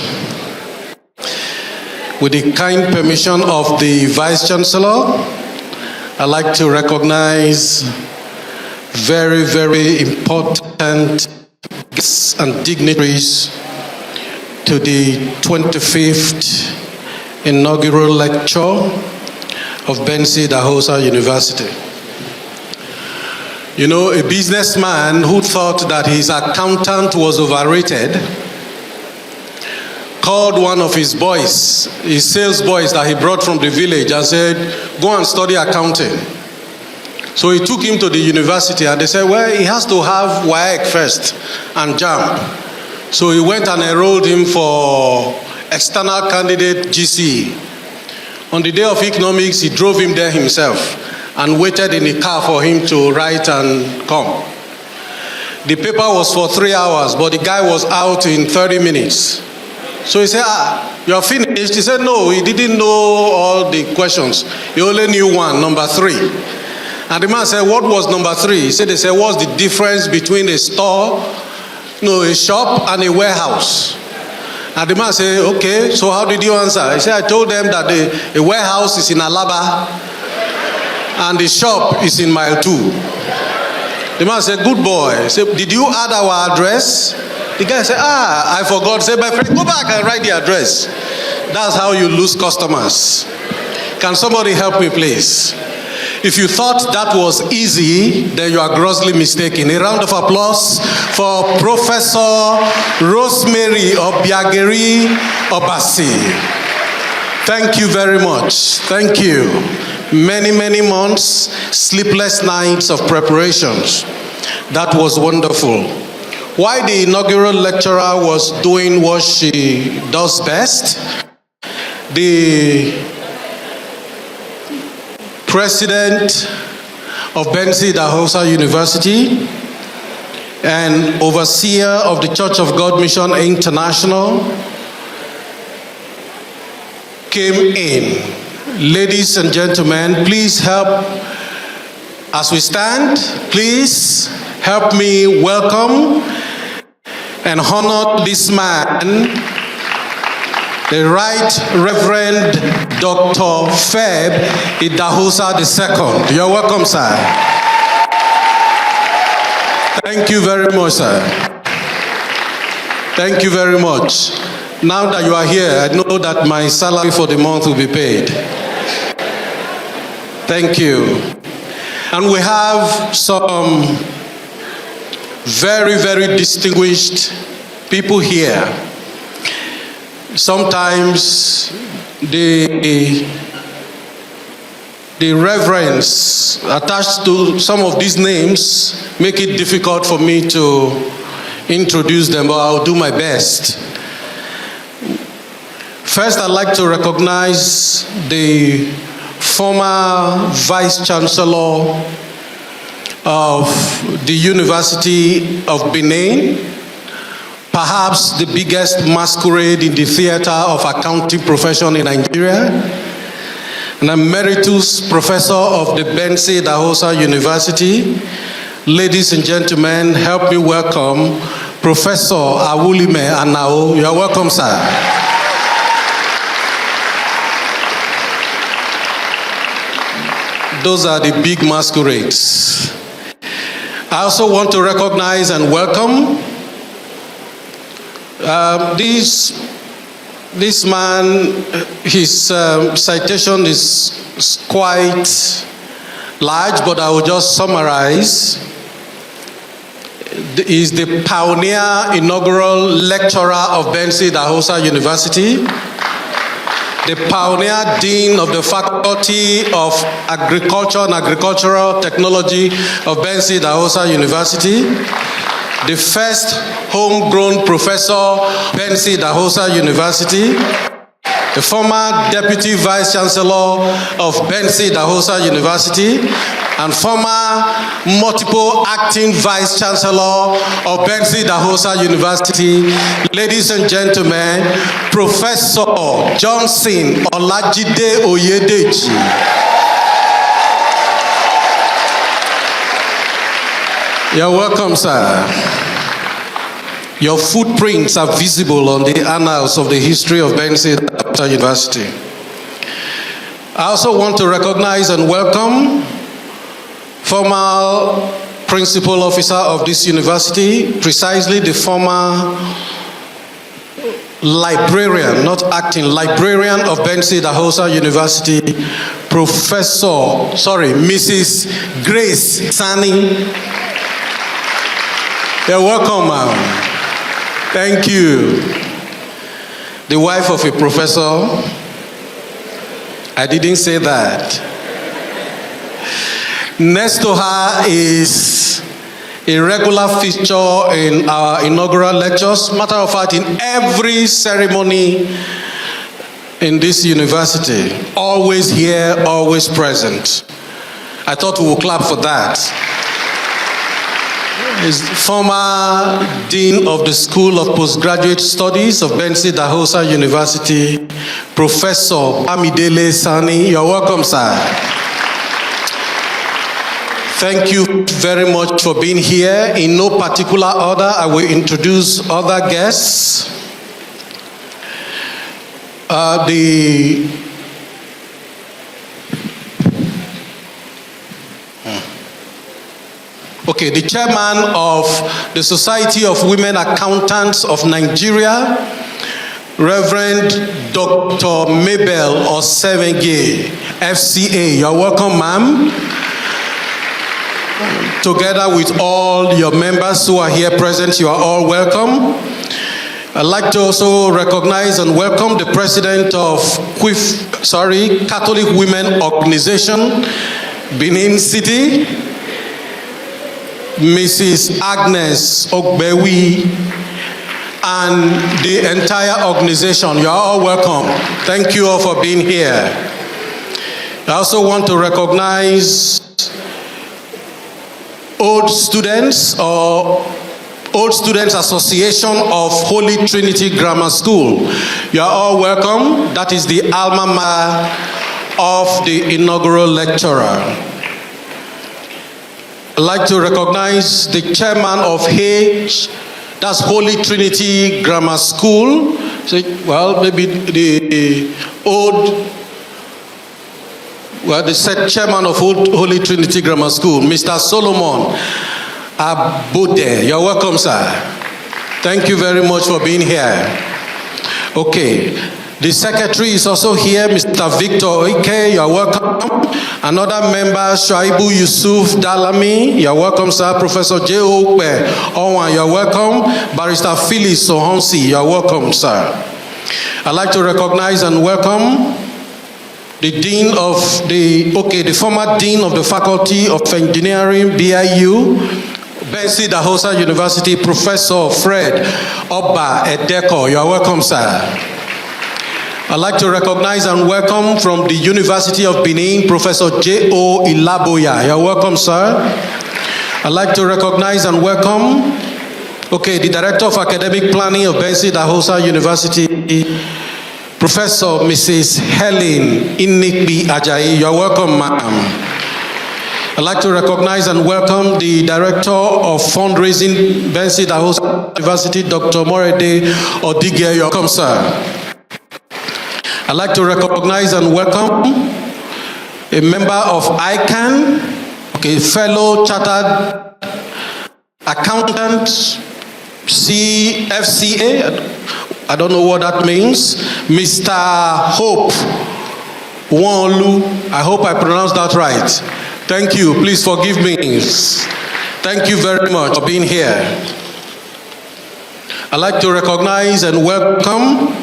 With the kind permission of the Vice Chancellor, I'd like to recognize very, very important guests and dignitaries to the 25th inaugural lecture of Benson, Idahosa University. You know, a businessman who thought that his accountant was overrated called one of his boys, his sales boys that he brought from the village, and said, go and study accounting. So he took him to the university and they said, well, he has to have WAEC first and JAMB. So he went and enrolled him for external candidate GCE. On the day of economics, he drove him there himself and waited in the car for him to write and come. The paper was for 3 hours, but the guy was out in 30 minutes. So he said, you're finished? He said, no, he didn't know all the questions. He only knew one, number 3. And the man said, what was number 3? He said, what's the difference between a store, a shop and a warehouse? And the man said, okay, so how did you answer? He said, I told them that the warehouse is in Alaba and the shop is in mile 2. The man said, good boy. He said, did you add our address? The guy said, I forgot. He said, my friend, go back and write the address. That's how you lose customers. Can somebody help me, please? If you thought that was easy, then you are grossly mistaken. A round of applause for Professor Rosemary O Obasi. Thank you very much. Thank you. Many, many months, sleepless nights of preparations. That was wonderful. While the inaugural lecturer was doing what she does best, the president of Benson, Idahosa University, and overseer of the Church of God Mission International, came in. Ladies and gentlemen, please help as we stand. Please help me welcome and honor this man, the Right Reverend Dr. Feb Idahosa II. You're welcome, sir. Thank you very much, sir. Thank you very much. Now that you are here, I know that my salary for the month will be paid. Thank you. And we have some very, very distinguished people here. Sometimes the reverence attached to some of these names make it difficult for me to introduce them, but I'll do my best. First, I'd like to recognize the former Vice Chancellor of the University of Benin, perhaps the biggest masquerade in the theater of accounting profession in Nigeria, an emeritus professor of the Benson Idahosa University. Ladies and gentlemen, help me welcome Professor Awulime Anao. You are welcome, sir. Those are the big masquerades. I also want to recognize and welcome this man. His citation is quite large, but I will just summarize. He is the pioneer inaugural lecturer of Benson Idahosa University, the pioneer dean of the Faculty of Agriculture and Agricultural Technology of Benson Idahosa University, the first homegrown professor, Benson Idahosa University, the former Deputy Vice Chancellor of Benson Idahosa University, and former multiple acting Vice Chancellor of Benson Idahosa University. Ladies and gentlemen, Professor Johnson Olajide Oyedeji. You're welcome, sir. Your footprints are visible on the annals of the history of Benson Idahosa University. I also want to recognize and welcome former principal officer of this university, precisely the former librarian, not acting, librarian of Benson Idahosa University, Mrs. Grace Sani. You're welcome, ma'am. Thank you. The wife of a professor. I didn't say that. Next to her is a regular feature in our inaugural lectures. Matter of fact, in every ceremony in this university, always here, always present. I thought we would clap for that. Is former Dean of the School of Postgraduate Studies of Benson Idahosa University, Professor Amidele Sani. You're welcome, sir. Thank you very much for being here. In no particular order, I will introduce other guests. The chairman of the Society of Women Accountants of Nigeria, Reverend Dr. Mabel Osevenge, FCA. You're welcome, ma'am. Together with all your members who are here present, you are all welcome. I'd like to also recognize and welcome the president of Catholic Women Organization, Benin City, Mrs. Agnes Ogbewi, and the entire organization. You are all welcome. Thank you all for being here. I also want to recognize old students or Old Students Association of Holy Trinity Grammar School. You are all welcome. That is the alma mater of the inaugural lecturer. I'd like to recognize the chairman of H, that's Holy Trinity Grammar School. So, well, maybe the said chairman of Holy Trinity Grammar School, Mr. Solomon Abode. You're welcome, sir. Thank you very much for being here. Okay. The secretary is also here, Mr. Victor Oike. You're welcome. Another member, Shaibu Yusuf Dalami. You're welcome, sir. Professor J. Okwe Owan. You're welcome. Barrister Phyllis Sohonsi. You're welcome, sir. I'd like to recognize and welcome the dean of the former dean of the Faculty of Engineering, BIU, Benson Idahosa University, Professor Fred Oba Edeko. You are welcome, sir. I'd like to recognize and welcome from the University of Benin, Professor J.O. Ilaboya. You are welcome, sir. I'd like to recognize and welcome, the Director of Academic Planning of Benson Idahosa University, Professor Mrs. Helen Inikbi Ajayi. You are welcome, ma'am. I'd like to recognize and welcome the Director of Fundraising, Benson Idahosa University, Dr. Morede Odige. You are welcome, sir. I'd like to recognize and welcome a member of ICANN, fellow chartered accountant, CFCA, I don't know what that means, Mr. Hope Wonlu. I hope I pronounced that right. Thank you. Please forgive me. Thank you very much for being here. I'd like to recognize and welcome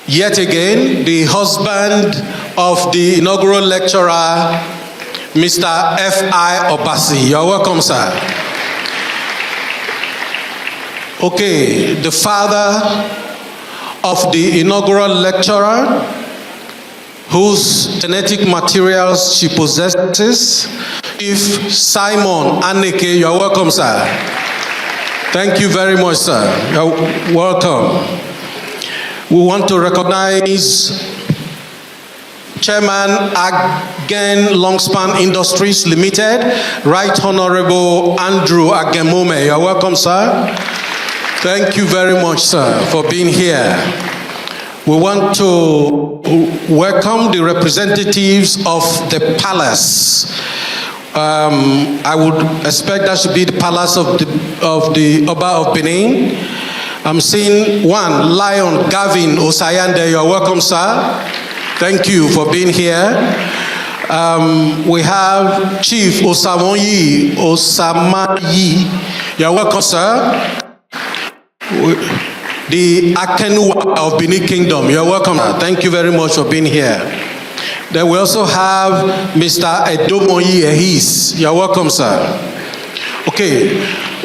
yet again the husband of the inaugural lecturer, Mr. F.I. Obasi. You're welcome, sir. The father of the inaugural lecturer, whose genetic materials she possesses, If Simon Aneke. You're welcome, sir. Thank you very much, sir. You're welcome. We want to recognize Chairman Agen Longspan Industries Limited, Right Honorable Andrew Agemome. You're welcome, sir. Thank you very much, sir, for being here. We want to welcome the representatives of the palace. I would expect that should be the palace of the Oba of Benin. I'm seeing one, Lion Gavin Osayande. You're welcome, sir. Thank you for being here. We have Chief Osamayi. You're welcome, sir. The Akenua of Benin Kingdom. You're welcome. Thank you very much for being here. Then we also have Mr. Edomoyi Ehis. You're welcome, sir.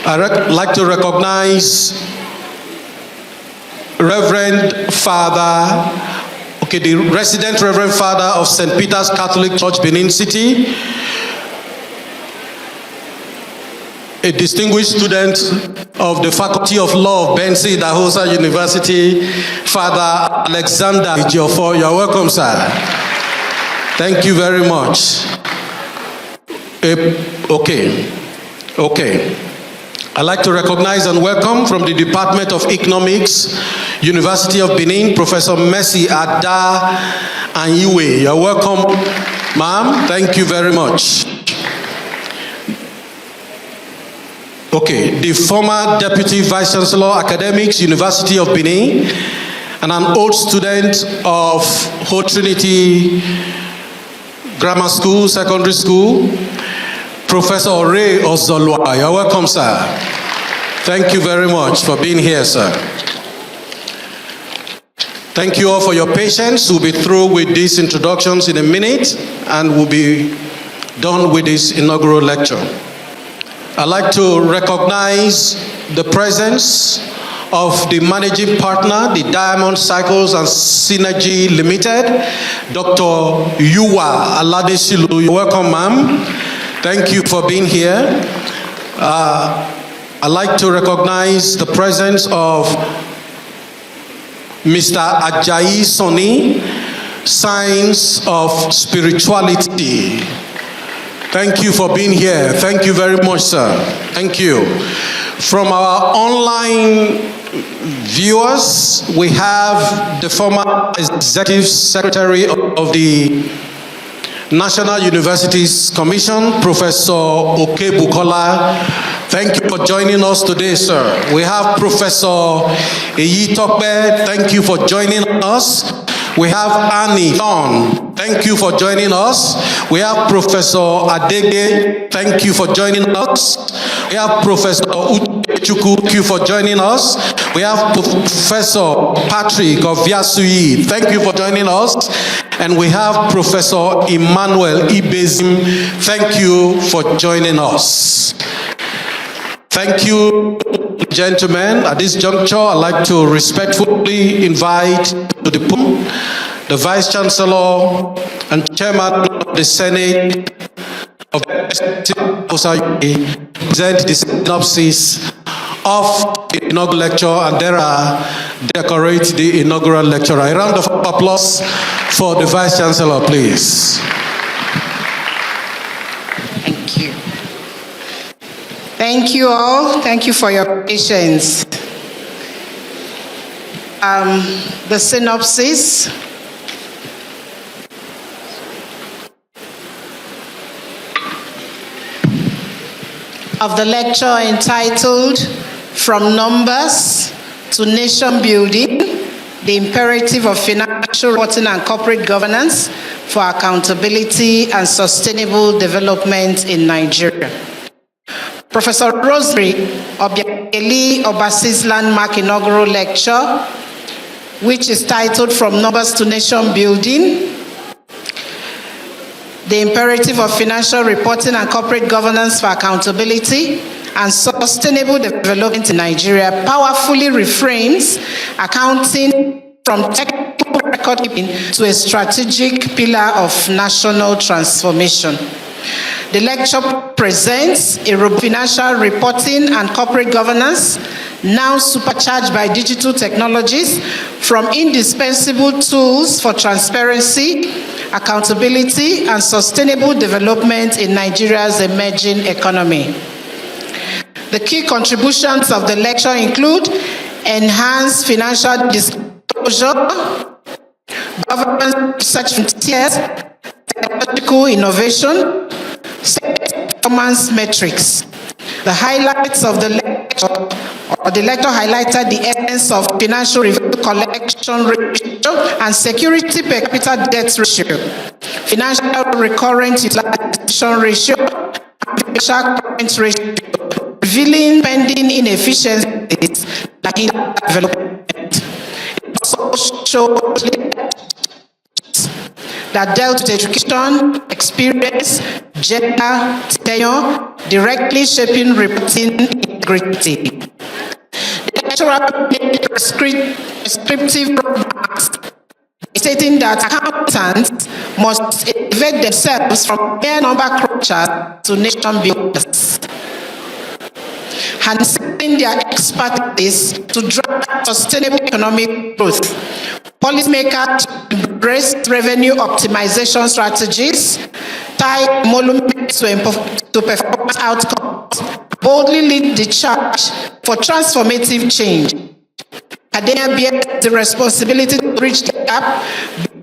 I'd like to recognize Reverend Father, the resident Reverend Father of St. Peter's Catholic Church, Benin City, a distinguished student of the Faculty of Law of Benson Idahosa University, Father Alexander Ejiofor. You're welcome, sir. Thank you very much. I'd like to recognize and welcome from the Department of Economics, University of Benin, Professor Mercy Ada Anyiwe. You're welcome, ma'am. Thank you very much. The former Deputy Vice Chancellor, Academics, University of Benin, and an old student of Holy Trinity Grammar School, Secondary School, Professor Ray Ozolwa. You're welcome, sir. Thank you very much for being here, sir. Thank you all for your patience. We'll be through with these introductions in a minute, and we'll be done with this inaugural lecture. I'd like to recognize the presence of the managing partner, the Diamond Cycles and Synergy Limited, Dr. Yuwa Aladesilu. You're welcome, ma'am. Thank you for being here. I'd like to recognize the presence of Mr. Ajayi Soni, Signs of Spirituality. Thank you for being here. Thank you very much, sir. Thank you. From our online viewers, we have the former Executive Secretary of the National Universities Commission, Professor Oke Bukola. Thank you for joining us today, sir. We have Professor Eyi Tokbe. Thank you for joining us. We have Annie Don. Thank you for joining us. We have Professor Adege. Thank you for joining us. We have Professor Uchukwu. Thank you for joining us. We have Professor Patrick of Yasui. Thank you for joining us. And we have Professor Emmanuel Ibezim. Thank you for joining us. Thank you, gentlemen. At this juncture, I'd like to respectfully invite to the podium the Vice Chancellor and Chairman of the Senate of the Idahosa to present the synopsis of the inaugural lecture, and decorate the inaugural lecture. A round of applause for the Vice Chancellor, please. Thank you. Thank you all. Thank you for your patience. The synopsis. Of the lecture entitled From Numbers to Nation Building, the Imperative of Financial Reporting and Corporate Governance for Accountability and Sustainable Development in Nigeria. Professor Rosemary O, Obasi's landmark inaugural lecture, which is titled From Numbers to Nation Building, the Imperative of Financial Reporting and Corporate Governance for Accountability and Sustainable Development in Nigeria, powerfully reframes accounting from technical record keeping to a strategic pillar of national transformation. The lecture presents a financial reporting and corporate governance, now supercharged by digital technologies, from indispensable tools for transparency, accountability, and sustainable development in Nigeria's emerging economy. The key contributions of the lecture include enhanced financial disclosure, governance research frontiers, technological innovation, performance metrics. The highlights of the lecture highlighted the essence of financial review collection ratio and security per capita debt ratio, financial recurrent utilization ratio, and financial current ratio, revealing pending inefficiencies like in development. It also showed that dealt with education, experience, gender, tenure, directly shaping reporting integrity. The lecturer made prescriptive remarks stating that accountants must elevate themselves from mere number crunchers to nation builders, harnessing their expertise to drive sustainable economic growth. Policymakers embrace revenue optimization strategies, tie emoluments to performance outcomes, boldly lead the charge for transformative change. Academia bears the responsibility to bridge the gap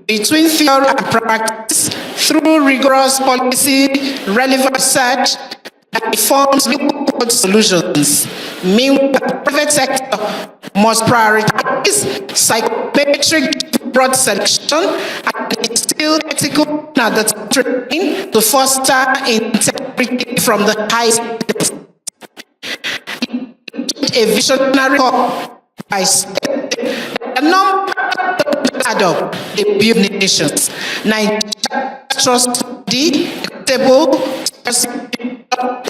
between theory and practice through rigorous policy, relevant research, and informs legal solutions. Meanwhile, the private sector must prioritize psychometric broad selection and instill ethical at the training to foster integrity from the highest. A visionary by the number add up, they build nations. Nigeria trustworthy, stable,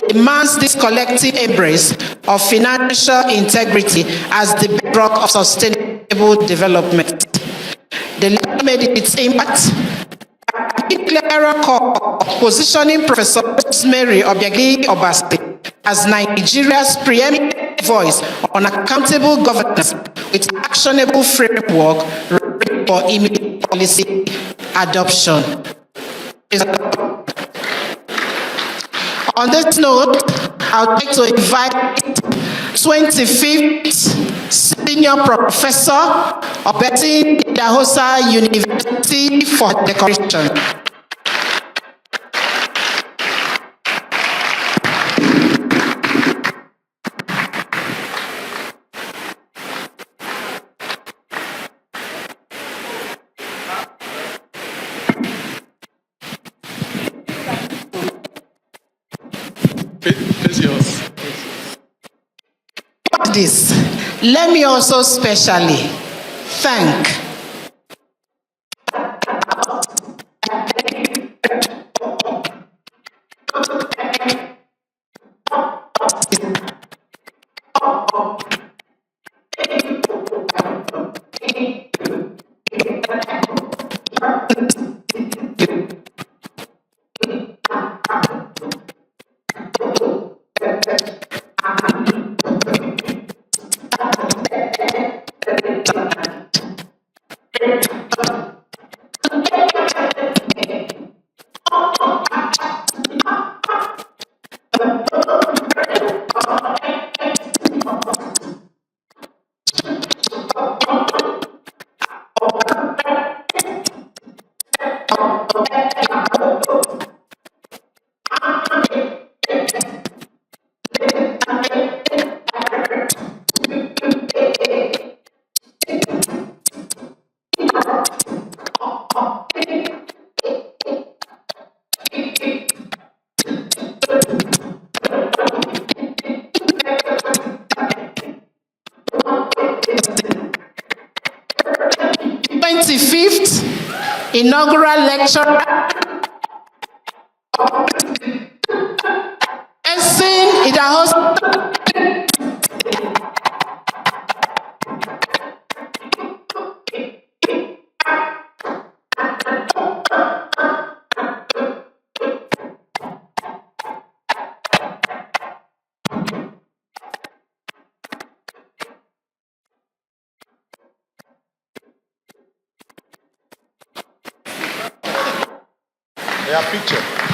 demands this collective embrace of financial integrity as the bedrock of sustainable development. The lecture made its impact. A clearer call positioning Professor Rosemary O, Obasi as Nigeria's preeminent voice on accountable governance with actionable framework for immediate policy adoption. On this note, I would like to invite 25th Senior Professor of Benson, Idahosa University for decoration. It's yours. This, let me also specially thank inaugural lecturer, Benson, Idahosa. Yeah, picture.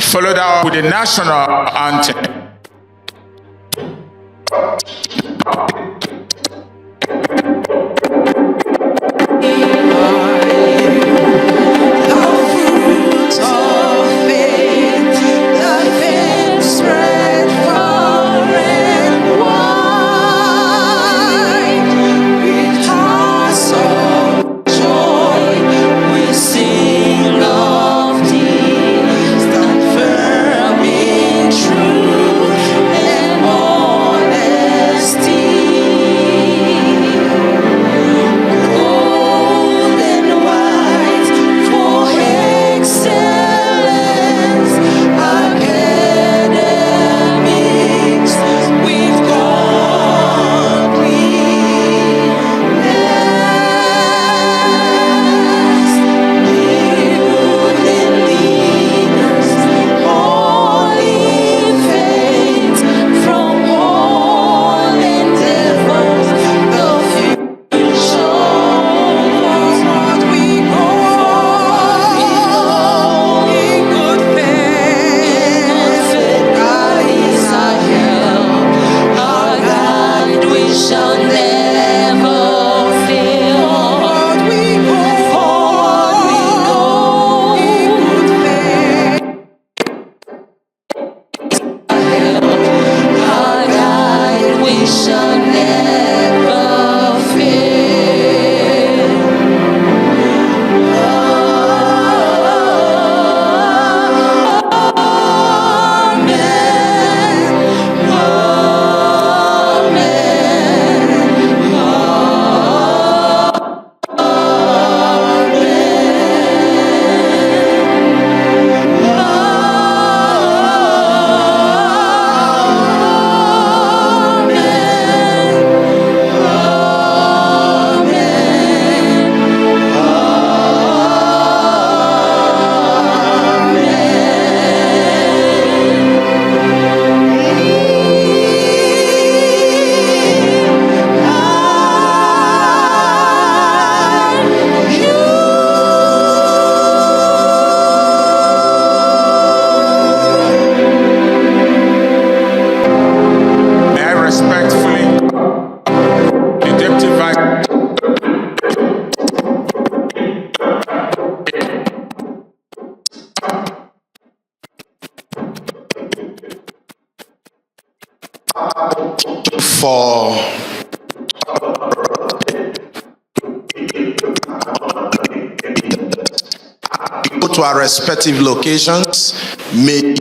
followed up with the national anthem. For go to our respective locations, may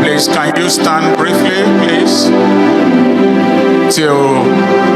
Please, can you stand briefly, please, till